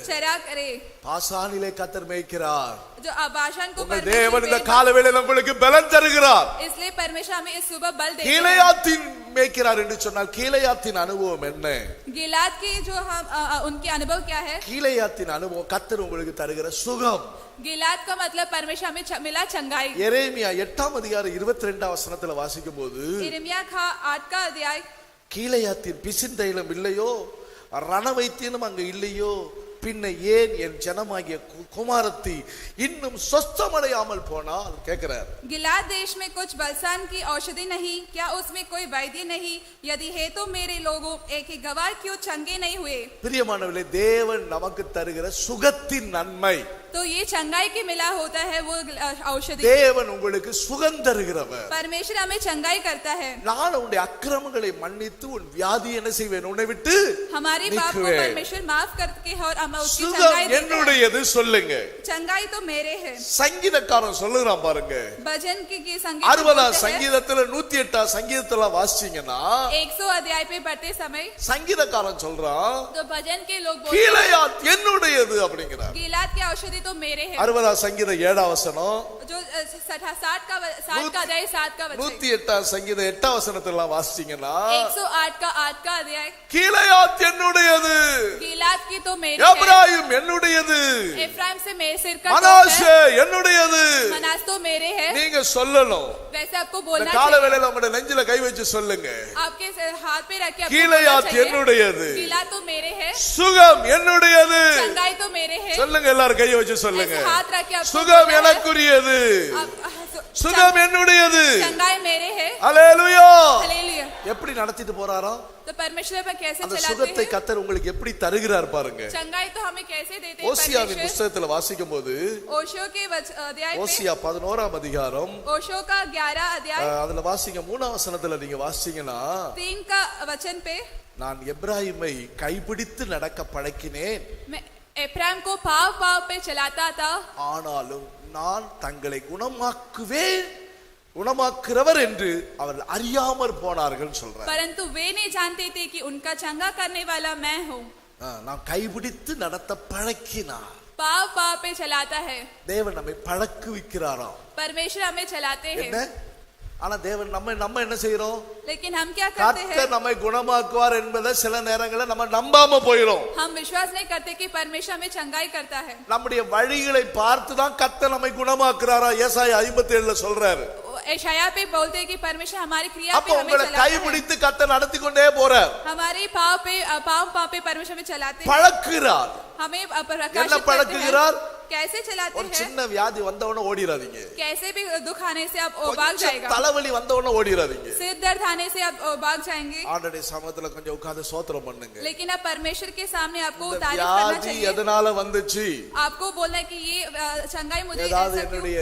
चरा करे பாசானிலே கர்த்தர் மேய்க்கிறார் जो बाशान को உங்கள் தேவன் இந்த காலவேளையில் உங்களுக்கு பலன் தருகிறார் इसलिए परमेश्वर हमें इस सुबह बल देते हैं கீலேயாத்தின் மேய்க்கிறார் என்று சொன்னால் கீலேயாத்தின் அனுபவம் என்ன गिलाद की जो हम उनके अनुभव क्या है கீலேயாத்தின் அனுபவம் கர்த்தர் உங்களுக்கு தருகிற சுகம் गिलाद का मतलब परमेश्वर हमें मिला चंगाई எரேமியா 8ஆம் அதிகாரம் 22ஆம் வசனத்துல வாசிக்கும்போது यिर्मयाह का 8 का अध्याय கீலேயாத்தின் பிசின் தைலம் இல்லையோ ரணவைத்தியனும் அங்க இல்லையோ பின்ன ஏன் என் ஜனமாகிய குமாரத்தி இன்னும் சொஸ்தமடையாமல் போனால் கேட்கிறார் गिलाद देश में कुछ बलसान की औषधि नहीं क्या उसमें कोई वैद्य नहीं यदि है तो मेरे लोगों एक ही गवाह क्यों चंगे नहीं हुए பிரியமானவர்களே தேவன் நமக்கு தருகிற சுகத்தின் நன்மை तो ये चंगाई के मिला होता है वो औषधि தேவன் உங்களுக்கு சுகம் தருகிறவர் परमेश्वर हमें चंगाई करता है நான் உன்னுடைய அக்கிரமங்களை மன்னித்து உன் வியாதி என்ன செய்வேன் உன்னை விட்டு हमारे पाप को परमेश्वर माफ करके और हम उसकी சுகம் चंगाई देता है என்னுடையது சொல்லுங்க चंगाई तो मेरे है சங்கீதக்காரன் சொல்லுறான் பாருங்க भजन की संगीत 60ஆம் சங்கீதத்துல 108ஆம் சங்கீதத்துல வாசிச்சீங்கன்னா 100 अध्याय पे पढ़ते समय சங்கீதக்காரன் சொல்றான் तो भजन के लोग बोलते हैं கீலேயாத் என்னுடையது அப்படிங்கிறார் गिलाद की औषधि तो मेरे है 60ஆம் சங்கீதம் 7ஆம் வசனம் जो 60 का 7 का अध्याय 7 का वचन 108ஆம் சங்கீதம் 8ஆம் வசனத்துல வாசிச்சீங்கன்னா 108 का 8 का अध्याय கீலேயாத் என்னுடையது गिलाद की तो मेरी है எப்ராயிம் என்னுடையது एफ्राइम से मेरे सिर का மனாசே என்னுடையது मनास तो मेरे है நீங்க சொல்லணும் वैसे आपको இந்த बोलना கால चाहिए வேளையில உங்க நெஞ்சில கை வச்சு சொல்லுங்க आपके हाथ पे रख के आपको கீலேயாத் बोलना चाहिए, என்னுடையது गिलाद तो मेरे है சுகம் என்னுடையது चंगाई तो मेरे है சொல்லுங்க எல்லாரும் கையை வச்சு சொல்லுங்க ऐसे हाथ रख के आपको சுகம் बोलना है, எனக்குரியது சுகம் என்னுடையது चंगाई मेरे है அல்லேலூயா हालेलुया எப்படி நடத்திட்டு போறாரோ तो परमेश्वर पर कैसे அந்த चलाते சுகத்தை हैं கர்த்தர் உங்களுக்கு எப்படி தருகிறார் பாருங்க चंगाई तो हमें कैसे देते हैं ஓசியாவின் परमेश्वर புத்தகத்துல வாசிக்கும்போது ओशो के अध्याय पे ஓசியா 11ஆம் அதிகாரம் ओशो का 11 अध्याय அதுல வாசிங்க 3ஆம் வசனத்துல நீங்க வாசிச்சீங்கன்னா 3 का वचन पे நான் எப்ராயிமை கைப்பிடித்து நடக்க பழக்கினேன் मैं एफ्राइम को पाव पाव पे चलाता था ஆனாலும் நான் தங்களை குணமாக்குறவர் என்று அவர்கள் அறியாமற் போனார்கள் சொல்றார் परंतु वे नहीं जानते थे कि उनका चंगा करने वाला मैं हूँ நான் கைப்பிடித்து நடத்த பழக்கினார் पाव पाव पे चलाता है தேவன் நம்மை பழக்குவிக்கிறாராம் परमेश्वर हमें चलाते என்ன हैं ஆனா தேவன் நம்ம என்ன செய்யறோம் लेकिन हम क्या करते हैं கர்த்தர் நம்மை குணமாக்குவார் என்பதை சில நேரங்களில் நம்ம நம்பாம போயிடும் हम विश्वास नहीं करते कि परमेश्वर हमें चंगाई करता है நம்முடைய வழிகளை பார்த்து தான் கர்த்தர் நம்மை குணமாக்குறாரா ஏசாயா 57ல சொல்றாரு यशायाह पे बोलते हैं कि परमेश्वर हमारी क्रिया அப்ப पे हमें உங்களை चलाता है கைப்பிடித்து கர்த்தர் நடத்தி கொண்டே போறார் हमारे पाव पे परमेश्वर हमें चलाते हैं பழக்குறார் हमें என்ன प्रकाशित करते हैं பழக்குகிறார் कैसे चलाते ஒரு हैं சின்ன வியாதி வந்த உடனே ஓடிராதீங்க कैसे भी दुख आने से आप भाग கொஞ்சம் जाएगा தலைவலி வந்த உடனே ஓடிராதீங்க सिर दर्द आने से आप भाग जाएंगे ஆண்டவருடைய சமூகத்துல கொஞ்சம் உட்கார்ந்து ஸ்தோத்திரம் பண்ணுங்க लेकिन अब परमेश्वर के सामने आपको இந்த तारीफ करना வியாதி चाहिए எதனால வந்துச்சு आपको बोलना है कि ये चंगाई मुझे ஏதாவது ऐसा क्यों? என்னுடைய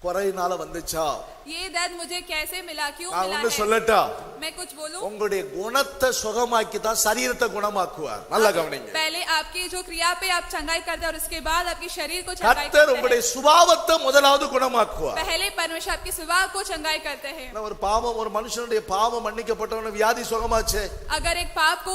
குறையினால வந்துச்சா? ये दर्द मुझे कैसे मिला, क्यों நான் मिला ஒன்னு है? சொல்லட்டா? मैं कुछ बोलूं? உங்களுடைய குணத்தை சுகமாக்கி தான் சரீரத்தை குணமாக்குவார். நல்லா கவனிங்க. पहले आपकी जो क्रिया पे आप चंगाई करते हैं और उसके बाद आपकी शरीर को चंगाई கர்த்தர் करते உங்களுடைய हैं। சுபாவத்தை முதலாவது குணமாக்குவார். पहले परमेश्वर आपके स्वभाव को चंगाई करते हैं। ஒரு பாவம், ஒரு மனுஷனுடைய பாவம் மன்னிக்கப்பட்டவன வியாதி சுகமாச்சே. अगर एक पाप को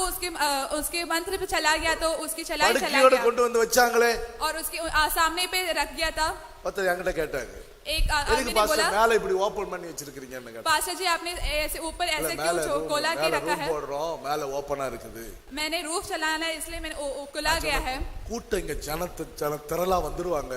उसके मंत्र पे चला गया तो उसकी चलाई चला படுக்கையோட गया கொண்டு வந்து வச்சாங்களே, और उसके सामने पे रख दिया था। ஒருத்தர் என்கிட்ட கேட்டாங்க, एक आदमी ने बोला, பாஸ்டர் மேல இப்படி ஓபன் பண்ணி வச்சிருக்கீங்கன்னு கேட்டாங்க. पास्टर जी आपने ऐसे ऊपर ऐसे மேல क्यों खोला के रखा है? போடுறோம், மேல ஓபனா இருக்குது. मैंने रूफ चलाना है इसलिए मैंने खोला गया है। கூட்டம் இங்க ஜன திரளா வந்துருவாங்க.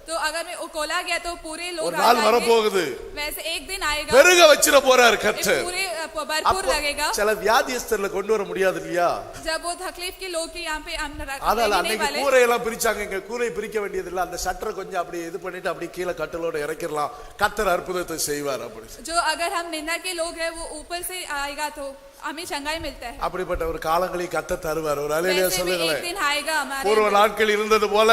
तो अगर मैं खोला गया तो पूरे लोग ஒரு நாள் வர போகுது, वैसे एक दिन आएगा பெருக வச்சிர போறார் கர்த்தர். पूरे भरपूर लगेगा। சில வியாதியஸ்தர்ல கொண்டு வர முடியாது இல்லையா? जब वो तकलीफ के लोग के यहाँ पे हम அதனால नहीं அன்னைக்கு वाले, கூரை எல்லாம் பிரிச்சாங்க. இங்க கூரை பிரிக்க வேண்டியது இல்ல, அந்த சட்டரை கொஞ்சம் அப்படி இது பண்ணிட்டு அப்படி கீழே கட்டலோட இறக்கிடலாம், கர்த்தர் அற்புதத்தை செய்வார் அப்படி. जो अगर हम निंदा के लोग हैं वो ऊपर से आएगा तो हमें चंगाई मिलता है। அப்படிப்பட்ட ஒரு காலங்களை கர்த்தர் தருவார். ஒரு அல்லேலூயா वैसे भी சொல்லுங்களேன். एक दिन आएगा हमारे பூர்வ நாட்கள் இருந்தது போல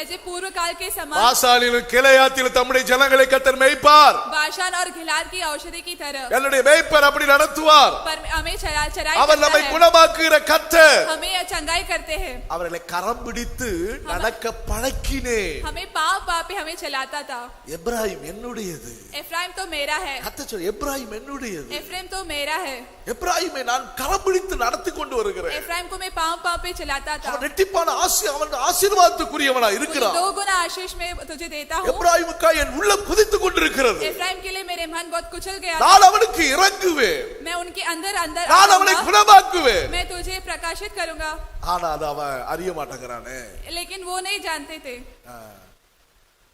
ऐसे पूर्व काल के समान பாசானிலும் கிளையாத்திலும் தம்முடைய ஜனங்களை கர்த்தர் மேய்ப்பார். बाशान और गिलाद की औषधि की तरह என்னுடைய மேய்ப்பர் அப்படி நடத்துவார். पर हमें चराई அவர் நம்மை குணமாக்குகிற கர்த்தர். हमें चंगाई करते हैं। அவர்களை கரம் பிடித்து நடக்க பழக்கினேன். हमें पाँव पे हमें चलाता था। எப்ராயிம் என்னுடையது. एफ्राइम तो मेरा है। கர்த்தர் சொல்றார், எப்ராயிம் என்னுடையது. एफ्राइम तो मेरा है। எப்ராயிமை நான் கரம் பிடித்து நடத்தி கொண்டு வருகிறேன். एफ्राइम को मैं पाँव पे चलाता था। அவன் ரெட்டிப்பான அவன் ஆசீர்வாதத்துக்குரியவனா இருக்கிறான். दो गुना आशीष में तुझे देता हूँ। எப்ராயிமுக்காய் என் உள்ளம் குதித்துக் கொண்டிருக்கிறது. एफ्राइम के लिए मेरे मन बहुत कुचल गया। நான் அவனுக்கு இறங்குவேன். मैं उनके अंदर अंदर நான் அவனை குணமாக்குவேன். मैं तुझे प्रकाशित करूंगा। ஆனா அது அவன் அறிய மாட்டேங்கிறானே. लेकिन वो नहीं जानते थे।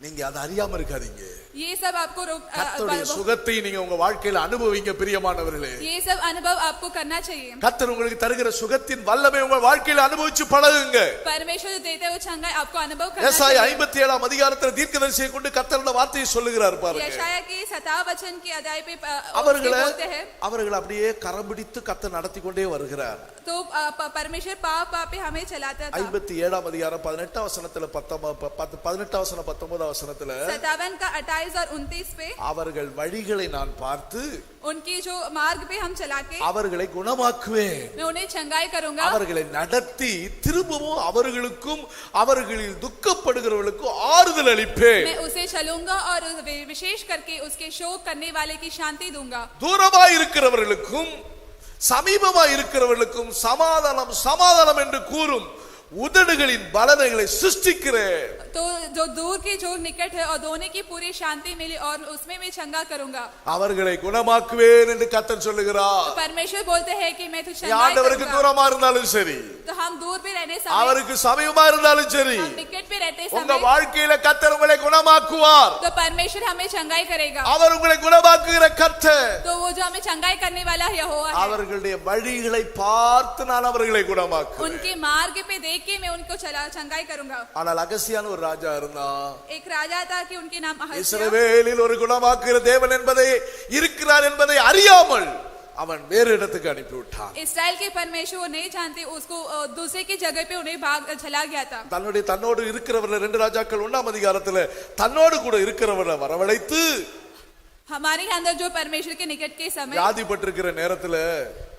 நீங்க அதை அறியாம இருக்காதீங்க. ये सब आपको கர்த்தருடைய சுகத்தை நீங்க உங்க வாழ்க்கையில அனுபவிங்க பிரியமானவர்களே. ये सब अनुभव आपको करना चाहिए। கர்த்தர் உங்களுக்கு தருகிற சுகத்தின் வல்லமை உங்க வாழ்க்கையில அனுபவிச்சு பழகுங்க. परमेश्वर जो देते हैं वो चंगाई आपको अनुभव करना ஏசாயா चाहिए। 57 அதிகாரத்துல தீர்க்கதரிசியை கொண்டு கர்த்தர் இந்த வார்த்தையை சொல்லுகிறார் பாருங்க. यशाया के 7 वचन के अध्याय पे बोलते हैं, அவர்கள் அப்படியே கரம் பிடித்து கர்த்தர் நடத்தி கொண்டே வருகிறார். तो परमेश्वर पाप पे हमें चलाता था। 57 அதிகாரம் 18 வசனத்துல 18 வசனம் 19 வசனத்துல 57 का 28 और 29 पे அவர்கள் வழிகளை நான் பார்த்து उनकी जो मार्ग पे हम चला के அவர்களை குணமாக்குவேன். मैं उन्हें चंगाई करूंगा। அவர்களை நடத்தி திரும்பவும் அவர்களுக்கும் அவர்களில் துக்கப்படுகிறவர்களுக்கும் ஆறுதல் அளிப்பேன். मैं उसे चलूंगा और विशेष करके उसके शोक करने वाले की शांति दूंगा। தூரமாய் இருக்கிறவர்களுக்கும் சமீபமாய் இருக்கிறவர்களுக்கும் சமாதானம் சமாதானம் என்று கூறும் உதடுகளின் பலனைகளை சிருஷ்டிக்கிறேன். तो जो दूर के जो निकट है और दोनों की पूरी शांति मिली और उसमें मैं चंगा करूंगा। அவர்களை குணமாக்குவேன் என்று கர்த்தர் சொல்லுகிறார். तो परमेश्वर बोलते हैं कि मैं तुझे ஆண்டவருக்கு தூரமா இருந்தாலும் சரி, तो हम दूर पे रहने समय, அவருக்கு சமீபமா இருந்தாலும் சரி, हम निकट पे रहते உங்க समय, வாழ்க்கையில கர்த்தர் உங்களை குணமாக்குவார். तो परमेश्वर हमें चंगाई करेगा। அவர் उங்களை குணமாக்குகிற கர்த்தர். तो वो जो हमें चंगाई करने वाला यहोवा है। அவர்களுடைய வழிகளை பார்த்து நான் அவர்களை குணமாக்குவேன். उनके मार्ग पे देख के मैं उनको चंगाई करूंगा। ஆனால் அகசியான்னு ஒரு ராஜா இருந்தான். एक राजा था कि उनके नाम अहज्याह। இஸ்ரவேலில் ஒரு குணமாக்குகிற தேவன் என்பதை இருக்கிறார் என்பதை அறியாமல் அவன் வேறு இடத்துக்கு அனுப்பி விட்டான். इस्राएल के परमेश्वर वो नहीं जानते, उसको दूसरे की जगह पे उन्हें भाग चला गया था। தன்னோடு இருக்கிறவர்கள் 2 ராஜாக்கள் 1 அதிகாரத்துல தன்னோடு கூட இருக்கிறவரை வரவழைத்து हमारे अंदर जो परमेश्वर के निकट के समय வியாதிப்பட்டிருக்கிற நேரத்துல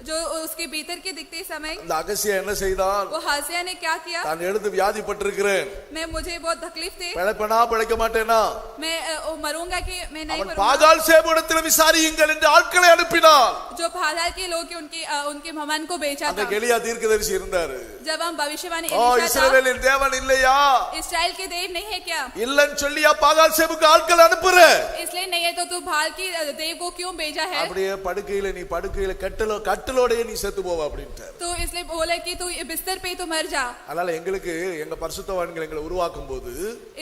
जो उसके भीतर के दिखते समय இந்த அகசியா என்ன செய்தான்? वो हासिया ने क्या किया? நான் எழுந்து வியாதிப்பட்டிருக்கிறேன், मैं मुझे बहुत तकलीफ थी, பிழைப்பனா பிழைக்க மாட்டேனா, मैं मरूंगा कि मैं नहीं அவன் मरूंगा। பாகால் சேபுடத்தில் விசாரியுங்கள் என்று ஆட்களை அனுப்பினான். जो बादल के लोग उनके मन को बेचा அந்த था। எலியா தீர்க்கதரிசி இருந்தாரு. जब हम भविष्यवाणी இஸ்ரவேலின் தேவன் இல்லையா? इस्राएल के देव नहीं है क्या? இல்லன்னு சொல்லியா பாகால் சேபுக்கு ஆட்கள் அனுப்புற? इसलिए नहीं है तो तू बाल की देव को क्यों भेजा है? அப்படியே படுக்கையில கட்டிலோடயே நீ செத்து போவ அப்படின்ட்டார். तो इसलिए बोले कि तू बिस्तर पे तो मर जा। அதனால எங்களுக்கு எங்க பரிசுத்தவான்கள் எங்களை உருவாக்கும் போது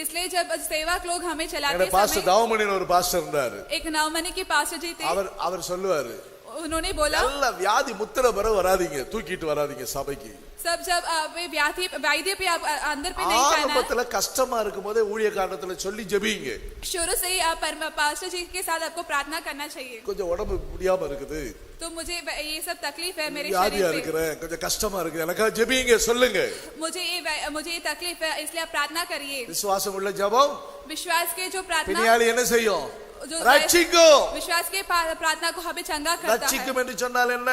इसलिए जब सेवक लोग हमें चलाते பாஸ்டர் समय தாவமணின்னு ஒரு பாஸ்டர் இருந்தாரு. एक नवमनी के पास्टर जी थे। அவர் சொல்லுவாரு, उन्होंने बोला நல்ல வியாதி முத்திர பெற வராதீங்க, தூக்கிட்டு வராதீங்க சபைக்கு. सब जब वे व्याधि पे आप अंदर पे नहीं जाना। ஆரம்பத்துல கஷ்டமா இருக்கும்போதே ஊழியக்காரத்துல சொல்லி ஜெபிங்க. शुरू से ही आप पास्टर जी के साथ आपको प्रार्थना करना चाहिए। கொஞ்சம் உடம்பு முடியாம இருக்குது, तो मुझे ये सब तकलीफ है मेरे வியாதியா शरीर இருக்கிறேன், கொஞ்சம் கஷ்டமா இருக்கு, எனக்கா ஜெபிங்க சொல்லுங்க. मुझे ये तकलीफ है, इसलिए आप प्रार्थना करिए। விசுவாசம் உள்ள ஜெபம் विश्वास के जो प्रार्थना பிணியாளி என்ன செய்யும்? जो ரட்சிக்கும். विश्वास के प्रार्थना को हमें चंगा करता है। ரட்சிக்கும் என்று சொன்னால் என்ன?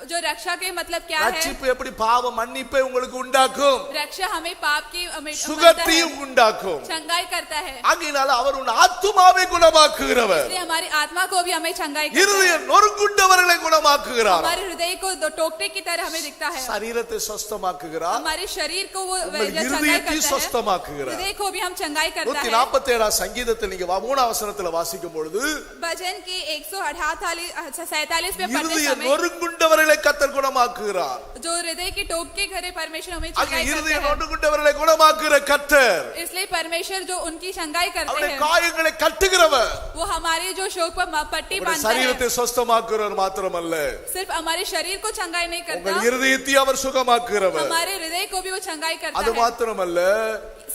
जो रक्षा के मतलब क्या है? ரட்சிப்பு எப்படி பாவ மன்னிப்பை உங்களுக்கு உண்டாக்கும், रक्षा हमें पाप की சுகத்தையும் உண்டாக்கும், चंगाई करता है। ஆகையினால அவர் உன் ஆத்துமாவை குணமாக்குகிறவர், इसलिए हमारी आत्मा को भी हमें चंगाई करता है। இருதய நொறுங்குண்டவர்களை குணமாக்குகிறார், हमारे हृदय को टोकटे की तरह हमें दिखता है। சரீரத்தை சுஸ்தமாக்குகிறார், हमारे शरीर को वो चंगाई இருதயத்தை करता है, சுஸ்தமாக்குகிறார். हृदय को भी हम चंगाई करता है। 147 சங்கீதத்தில் நீங்க 3 வசனத்துல வாசிக்கும் பொழுது भजन की 147 में पढ़ते இருதய समय நொறுங்குண்டவர்களை கர்த்தர் குணமாக்குகிறார். जो हृदय के टोकटे करे परमेश्वर हमें அங்கே चंगाई இருதய करता है। நொறுங்குண்டவர்களை குணமாக்குகிற கர்த்தர், इसलिए परमेश्वर जो उनकी चंगाई करते அவருடைய हैं, காயங்களை கட்டுகிறவர், वो हमारे जो शोक पर पट्टी உங்களுடைய बांधता है। சரீரத்தை சுஸ்தமாக்குகிறவர் மாத்திரமல்ல, सिर्फ हमारे शरीर को चंगाई नहीं करता, உங்கள் இருதயத்தை அவர் சுகமாக்குகிறவர். हमारे हृदय को भी वो चंगाई करता அது है। மாத்திரமல்ல,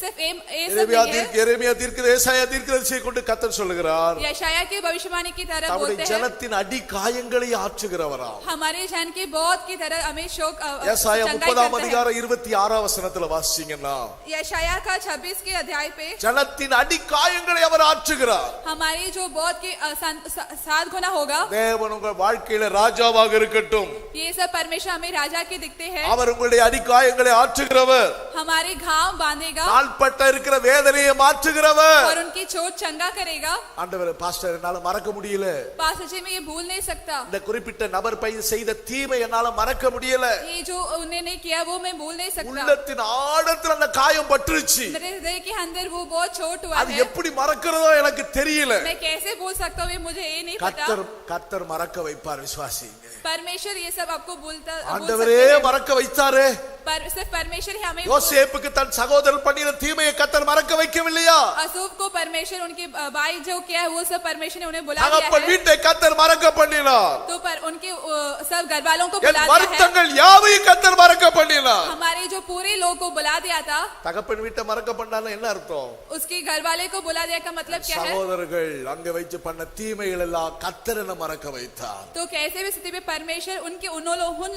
सिर्फ ये सब नहीं है। எரேமியா ஏசாயா தீர்க்கதரிசியை கொண்டு கர்த்தர் சொல்லுகிறார், यशाया की भविष्यवाणी की तरह அவருடைய बोलते हैं, ஜனத்தின் அடி காயங்களை ஆற்றுகிறவராம். हमारे जन की बहुत की तरह हमें शोक ஏசாயா चंगाई 30 करता है। அதிகாரம் 26 வசனத்துல வாசிச்சீங்கன்னா, यशाया का 26 के अध्याय पे ஜனத்தின் அடி காயங்களை அவர் ஆற்றுகிறார். हमारी जो बहुत की 7 गुना होगा। தேவன் உங்கள் வாழ்க்கையில ராஜாவாக இருக்கட்டும், ये सब परमेश्वर हमें राजा के दिखते हैं। அவர் உங்களுடைய அடி காயங்களை ஆற்றுகிறவர், हमारे घाव बांधेगा நாள்பட்ட இருக்கிற வேதனையை மாற்றுகிறவர். और उनकी चोट चंगा करेगा। ஆண்டவர் பாஸ்டர் என்னால மறக்க முடியல, पास्टर जी मैं ये भूल नहीं सकता, இந்த குறிப்பிட்ட நபர் பையன் செய்த தீமை என்னால மறக்க முடியல, ये जो उन्होंने किया वो मैं भूल नहीं सकता। உள்ளத்தின் ஆழத்துல அந்த காயம் பற்றுச்சு, मेरे हृदय के अंदर वो बहुत चोट हुआ அது है, எப்படி மறக்கிறதோ எனக்கு தெரியல. मैं कैसे भूल सकता हूँ मुझे ये नहीं पता। கர்த்தர் மறக்க வைப்பார், விசுவாசிங்க. परमेश्वर ये सब आपको भूल ஆண்டவரே सकते हैं। மறக்க வைத்தாரே, सिर्फ परमेश्वर ही हमें யோசேப்புக்கு தன் சகோதரர் பண்ணின தீமையை கர்த்தர் மறக்க வைக்கவில்லையா? असूब को परमेश्वर उनके भाई जो किया है वो सब परमेश्वर ने उन्हें बुला दिया தகப்பன் है। வீட்டை கர்த்தர் மறக்க பண்ணினார், तो पर उनके सब घरवालों को என் बुला दिया है। வருத்தங்கள் யாவையும் கர்த்தர் மறக்க பண்ணினார். हमारे जो पूरे लोग को बुला दिया था, தகப்பன் வீட்டை மறக்க பண்ணாலும் என்ன அர்த்தம்? उसके घरवाले को बुला दिया का मतलब क्या है? சகோதரர்கள் அங்க வச்சு பண்ண தீமைகள் எல்லாம் கர்த்தர் என்ன மறக்க வைத்தார். तो कैसे भी स्थिति में परमेश्वर उनके उन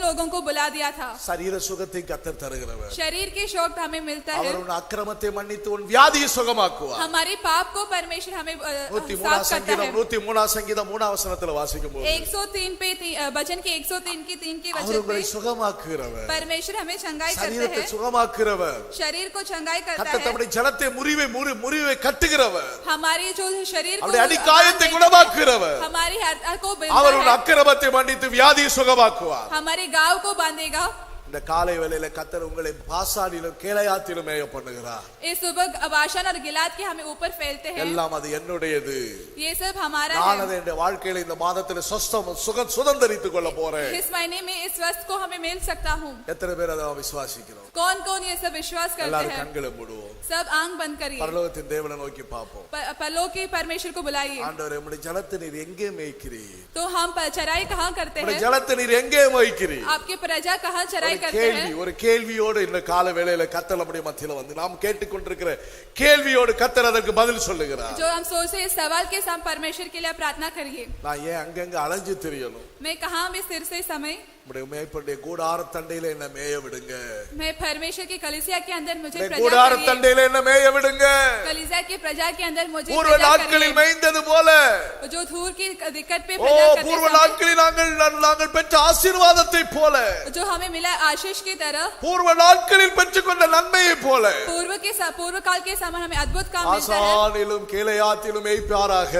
लोगों को बुला दिया था। சரீர சுகத்தை கர்த்தர் தருகிறவர், शरीर के शौक हमें मिलता है, அவர் உன் அக்கிரமத்தை மன்னித்து உன் வியாதியை சுகமாக்குவார். हमारे पाप को परमेश्वर हमें 103 साफ करता है। 103 சங்கீதம் 3 வசனத்துல வாசிக்கும் போது 103 पे भजन के 103 की 3 की அவர் वचन உங்களை पे சுகமாக்குகிறவர், परमेश्वर हमें चंगाई करता சரீரத்தை है, சுகமாக்குகிறவர், शरीर को चंगाई करता கர்த்தர் है, தம்முடைய ஜனத்தை முறிவை கட்டுகிறவர், हमारी जो शरीर को அவருடைய அடி காயத்தை குணமாக்குகிறவர், हमारी हत्या को அவர் உன் बांधता है, அக்கிரமத்தை மன்னித்து வியாதியை சுகமாக்குவார். हमारे गांव को बांधेगा। இந்த காலை வேளையில கர்த்தர் உங்களை பாசானிலும் கேளையாத்திலும் மேய பண்ணுகிறார். इस सुबह बाशान और गिलाद के हमें ऊपर फैलते हैं, எல்லாம் அது என்னுடையது, ये सब हमारा நான் है। அதை என் வாழ்க்கையில இந்த மாதத்துல சுதந்தரித்துக் கொள்ள போறேன். इस महीने में इस वस्त्र को हमें मिल सकता हूँ। எத்தனை பேர் அதை விசுவாசிக்கிறோம்? कौन कौन ये सब विश्वास करते எல்லாரும் हैं? கண்களை மூடுவோம், सब आंख बंद करिए, பரலோகத்தின் தேவனை நோக்கி பார்ப்போம். पलों की परमेश्वर को बुलाइए। ஆண்டவரே உம்முடைய ஜனத்தை நீர் எங்கே மேய்க்கிறீர்? तो हम चराई कहाँ करते உம்முடைய हैं? ஜனத்தை நீர் எங்கே மேய்க்கிறீர்? आपके प्रजा कहाँ चराई ஒரு करते हैं? ஒரு கேள்வியோடு இந்த கால வேளையில கர்த்தர் நம்முடைய மத்தியில வந்து நாம் கேட்டுக்கொண்டிருக்கிற கேள்வியோடு கர்த்தர் அதற்கு பதில் சொல்லுகிறார். जो हम सोचते हैं, इस सवाल के साथ परमेश्वर के लिए प्रार्थना करिए, நான் ஏன் அங்கங்க அலைஞ்சு திரியணும்? मैं कहाँ भी सिर से समय, உம்முடைய மேய்ப்பனுடைய கூடார தண்டையில என்ன மேய விடுங்க, मैं परमेश्वर की कलीसिया के अंदर मुझे உம்முடைய प्रजा கூடார करिए, தண்டையில என்ன மேய விடுங்க. कलीसिया की प्रजा के अंदर मुझे பூர்வ प्रजा நாட்களில் करिए। மேய்ந்தது போல, जो धूर की दिक्कत पे ஓ प्रजा करते பூர்வ समय, நாட்களில் நாங்கள் பெற்ற ஆசீர்வாதத்தை போல, जो हमें मिला आशीष की तरह, பூர்வ நாட்களில் பெற்றுக்கொண்ட நன்மையை போல पूर्व काल के समान हमें अद्भुत काम मिलता है। ஆசானிலும் கீலேயாத்திலும் மேய்ப்பாராக.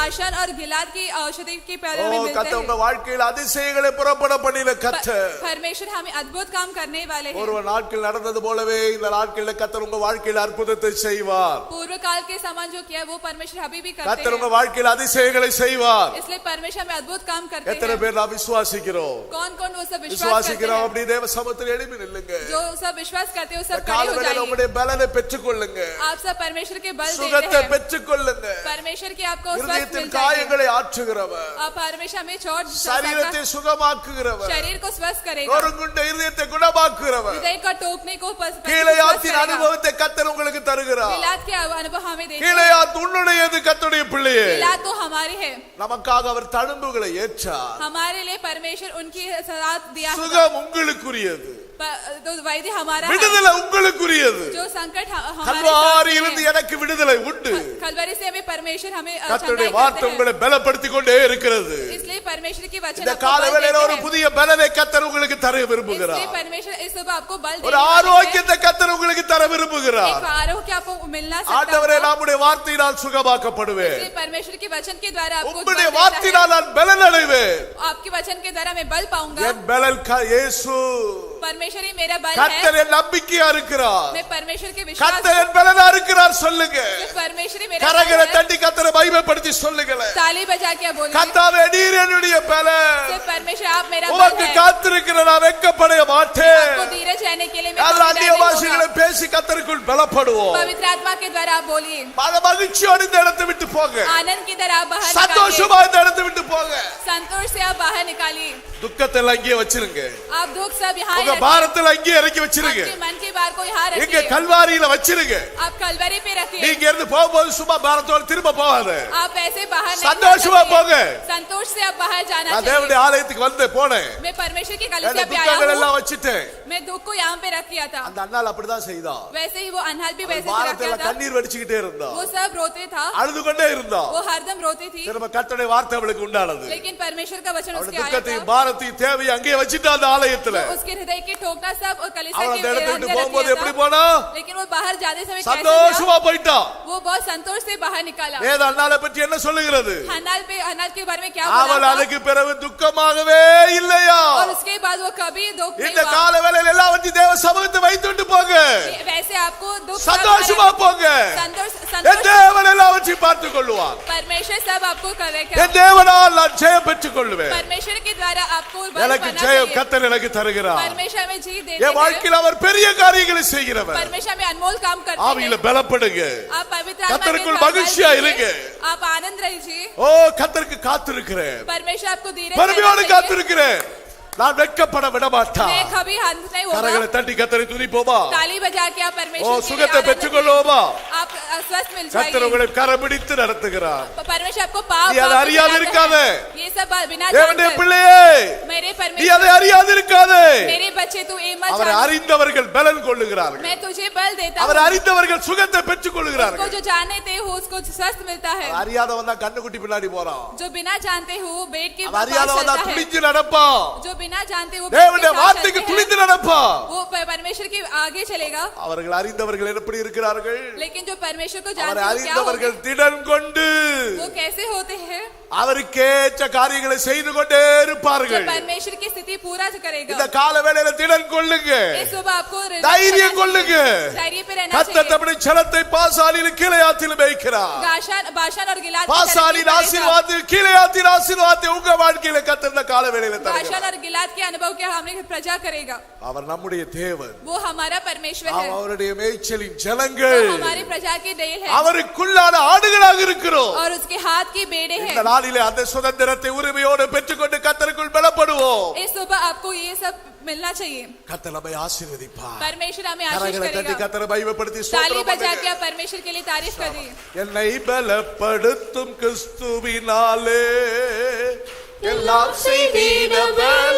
आशान और गिलाद की औषधि की ஓ पैदा में मिलते கர்த்தர் हैं। உங்க வாழ்க்கையில் அதிசயங்களை புறப்பட பண்ணின கர்த்தர் परमेश्वर हमें अद्भुत काम करने वाले हैं। பூர்வ நாட்கள் நடந்தது போலவே இந்த நாட்களில் கர்த்தர் உங்க வாழ்க்கையில் அற்புதத்தை செய்வார். पूर्व काल के समान जो किया वो परमेश्वर अभी भी करते கர்த்தர் हैं। உங்க வாழ்க்கையில் அதிசயங்களை செய்வார். इसलिए परमेश्वर में अद्भुत काम करते எத்தனை हैं। பேர் நாம் விசுவாசிக்கிறோம்? कौन कौन वो सब विश्वास करते விசுவாசிக்கிறோம். हैं? அப்படி தேவ சமூகத்தில் எழுப்பி நில்லுங்க. जो सब विश्वास करते हैं वो सब खड़े हो காலவேளையில் जाइए। உங்களுடைய பலனை பெற்றுக்கொள்ளுங்க. आप सब परमेश्वर के बल देते சுகத்தை हैं। பெற்றுக்கொள்ளுங்க. परमेश्वर की आपको स्वस्थ இருதயத்தின் मिल जाएगी। காயங்களை ஆற்றுகிறவர், आप परमेश्वर में चोट சரீரத்தை சுகமாக்குகிறவர், शरीर को स्वस्थ करेगा। நொறுங்குண்ட இருதயத்தை குணமாக்குகிறவர், हृदय का टोकने को கீலேயாத்தின் அனுபவத்தை கர்த்தர் உங்களுக்கு தருகிறார். गिलाद के अनुभव हमें देते हैं। கீலேயாத் உன்னுடையது கர்த்தருடைய பிள்ளையே. गिलाद तो हमारी है। நமக்காக அவர் தழும்புகளை ஏற்றார். हमारे लिए परमेश्वर उनकी साथ दिया है। சுகம் உங்களுக்குரியது, तो वैद्य हमारा है। விடுதலை உங்களுக்குரியது. जो संकट हमारे கல்வாரியிலிருந்து எனக்கு விடுதலை உண்டு. कलवरी से हमें परमेश्वर हमें கர்த்தருடைய छंदाई வார்த்தை करते हैं। உங்களை பலப்படுத்திக் கொண்டே இருக்கிறது. इसलिए परमेश्वर की वचन இந்த आपको கால बल வேளையில देते ஒரு हैं। புதிய பலனை கர்த்தர் உங்களுக்கு தர इसलिए விரும்புகிறார். परमेश्वर इस सुबह आपको बल ஒரு देने वाले हैं। ஆரோக்கியத்தை கர்த்தர் உங்களுக்கு தர விரும்புகிறார். एक आरोग्य आपको मिलना सकता ஆண்டவரே, है। நம்முடைய வார்த்தையினால் சுகமாக்கப்படுவேன். इसलिए परमेश्वर के वचन के द्वारा आपको बल உம்முடைய देता है। வார்த்தையினால் நான் பலன் அடைவேன். आपके वचन के द्वारा मैं बल पाऊंगा। என் பலன் இயேசு. परमेश्वर ही मेरा बल கர்த்தர் है। என் நம்பிக்கையா இருக்கிறார். मैं परमेश्वर के विश्वास கர்த்தர் என் பலனா இருக்கிறார் சொல்லுங்க. परमेश्वर ही मेरा கரங்களை बल है। தட்டி கர்த்தரை மகிமைப்படுத்தி சொல்லுங்களேன். ताली बजा के बोलिए, கர்த்தாவே, நீர் என்னுடைய பலன். सिर्फ परमेश्वर आप मेरा बल உமக்கு है। காத்திருக்கிற நான் வெட்கப்பட மாட்டேன். आपको धीरज रहने के लिए मैं நல்ல कभी அந்நிய नहीं பாஷைகளை होगा। பேசி கர்த்தருக்குள் பலப்படுவோம். पवित्र आत्मा के द्वारा आप बोलिए, மன மகிழ்ச்சியோடு இந்த இடத்தை விட்டு போங்க. आनंद की तरह आप बाहर निकालिए। சந்தோஷமா இந்த இடத்தை விட்டு போங்க. संतोष से आप बाहर निकालिए। துக்கத்தை எல்லாம் இங்கே வச்சிருங்க. आप दुख सब यहाँ ही உங்க रखिए। பாரத்தை இங்கே இறக்கி வச்சிருங்க. आपके मन के बार को यहाँ இங்க रखिए। கல்வாரியில வச்சிருங்க. आप कलवरी पे रखिए। நீங்க இருந்து போகும்போது சும்மா பாரத்தோட திரும்ப போகாத. आप ऐसे बाहर नहीं சந்தோஷமா जा போங்க. सकते। संतोष से आप बाहर जाना நான் चाहिए। தேவனுடைய ஆலயத்துக்கு வந்து போனேன். मैं परमेश्वर के என் कलीसिया पे आया துக்கங்கள் हूँ। எல்லாம் வச்சிட்டேன். मैं दुख को यहाँ पे रख दिया था। அந்த அண்ணாள் அப்படிதான் செய்தா. वैसे ही वो अनहल भी वैसे ही रख பாரத்துல दिया था। கண்ணீர் வடிச்சுக்கிட்டே இருந்தா. वो सब रोते था, அழுது கொண்டே இருந்தா. वो हरदम रोती थी। திரும்ப கர்த்தருடைய வார்த்தை அவளுக்கு உண்டானது. लेकिन परमेश्वर का वचन அவளுடைய उसके आया துக்கத்தையும் था। பாரத்தையும் தேவையை அங்கே வச்சிட்டா அந்த ஆலயத்துல. उसके हृदय के ठोकना सब और कलीसिया அவள் के அந்த இடத்தை விட்டு अंदर रख போகும்போது दिया எப்படி था। போனா? लेकिन वो बाहर जाते समय कैसे சந்தோஷமா था? போயிட்டா. वो बहुत संतोष से बाहर निकाला। வேத அண்ணாளை பற்றி என்ன சொல்லுகிறது? हन्नाल के बारे में क्या அவள் बोला था? அதுக்கு பிறகு துக்கமாகவே இல்லையா? और उसके बाद वो कभी दुख नहीं இந்த हुआ। கால வேளையில எல்லாவற்றையும் தேவ சமூகத்தை வைத்துட்டு போங்க. वैसे आपको दुख सब சந்தோஷமா बाहर- போங்க. संतोष என் संतोष தேவன் எல்லாவற்றையும் பார்த்துக் கொள்வார். परमेश्वर सब आपको करेगा। என் தேவனால் நான் ஜெயம் பெற்றுக் கொள்வேன். परमेश्वर के द्वारा आपको बल எனக்கு बनना ஜெயம் चाहिए। கர்த்தர் எனக்கு தருகிறார். परमेश्वर में जी देते என் हैं। வாழ்க்கையில் அவர் பெரிய காரியங்களை செய்கிறவர். परमेश्वर में अनमोल काम करते ஆவியில हैं। பலப்படுங்க. आप पवित्र आत्मा के கர்த்தருக்குள் द्वारा மகிழ்ச்சியா बल இருங்க. कीजिए। आप आनंद रहिए। ஓ, கர்த்தருக்கு காத்திருக்கிறேன். परमेश्वर आपको धीरज பெருமையோடு देना चाहिए। காத்திருக்கிறேன். நான் வெட்கப்பட விட மாட்டேன். मैं कभी हंस नहीं கரங்களை होगा। தட்டி கர்த்தரை துதிப்போமா? ताली बजा के आप ஓ, परमेश्वर के लिए சுகத்தை आनंद பெற்றுக்கொள்வோமா? रखिए। आप स्वस्थ मिल கர்த்தர் जाएगी। உங்களை கரபிடித்து நடத்துகிறார். परमेश्वर आपको पाप நீ அதை அறியாது இருக்காதே. ये सब बिना தேவனுடைய जानकर பிள்ளையே, मेरे நீ परमेश्वर அதை அறியாது இருக்காதே. मेरे बच्चे तू ये मत அவரை जान। அறிந்தவர்கள் பலன் கொள்ளுகிறார்கள். मैं तुझे बल देता அவர் हूँ। அறிந்தவர்கள் சுகத்தை பெற்றுக் उसको கொள்ளுகிறார்கள். जो जानते हो उसको स्वस्थ मिलता है। அறியாதவன் தான் கண்ணுக்குட்டி பின்னாடி போறான். जो बिना जानते हो बेड के அவன் पास அறியாதவன் चलता தான் है। துணிஞ்சு நடப்பான். जो बिना जानते हो बेड के தேவனுடைய साथ வார்த்தைக்கு चलते துணிந்து हैं, நடப்பான். वो परमेश्वर के आगे चलेगा। அவர்கள் அறிந்தவர்கள் எப்படி இருக்கிறார்கள்? लेकिन जो परमेश्वर को அவரை जानते हो क्या அறிந்தவர்கள் होगा? திடன் கொண்டு वो कैसे होते हैं? அவருக்கேற்ற காரியங்களை செய்து கொண்டே जो இருப்பார்கள். परमेश्वर की स्थिति पूरा करेगा। இந்த கால வேளையில திடன் கொள்ளுங்க. इस सुबह आपको தைரியம் கொள்ளுங்க. धैर्य पे रहना கர்த்தர் चाहिए। தம்முடைய ஜனத்தை பாசாலில் கீலேயாத்தில் மேய்க்கிறார். बाशान और गिलाद की பாசாலின் तरक्की ஆசீர்வாதம், கீலேயாத்தின் ஆசீர்வாதத்தை உங்க வாழ்க்கையில கர்த்தர் இந்த கால வேளையில करेगा। बाशान தருகிறார். और गिलाद के अनुभव क्या हमने प्रजा करेगा। அவர் நம்முடைய தேவன். वो हमारा परमेश्वर है। அவருடைய மேய்ச்சலின் वो ஜனங்கள். हमारी प्रजा के डेल है அவருக்குள்ளான ஆடுகளாக இருக்கிறோம். और उसके हाथ के बेड़े இந்த हैं। நாளிலே அந்த சுதந்திரத்தை உரிமையோடு பெற்றுக்கொண்டு கர்த்தருக்குள் பலப்படுவோம். इस सुबह आपको ये सब मिलना चाहिए। கர்த்தர் நம்மை ஆசீர்வதிப்பார். परमेश्वर हमें आशीष கரங்களை தட்டி करेगा। கர்த்தரை மகிமைப்படுத்தி ताली ஸ்தோத்திரம் बजा के பண்ணுங்க. आप परमेश्वर के लिए तारीफ करिए। என்னை பலப்படுத்தும் கிறிஸ்துவினாலே எல்லாம் செய்திடவர்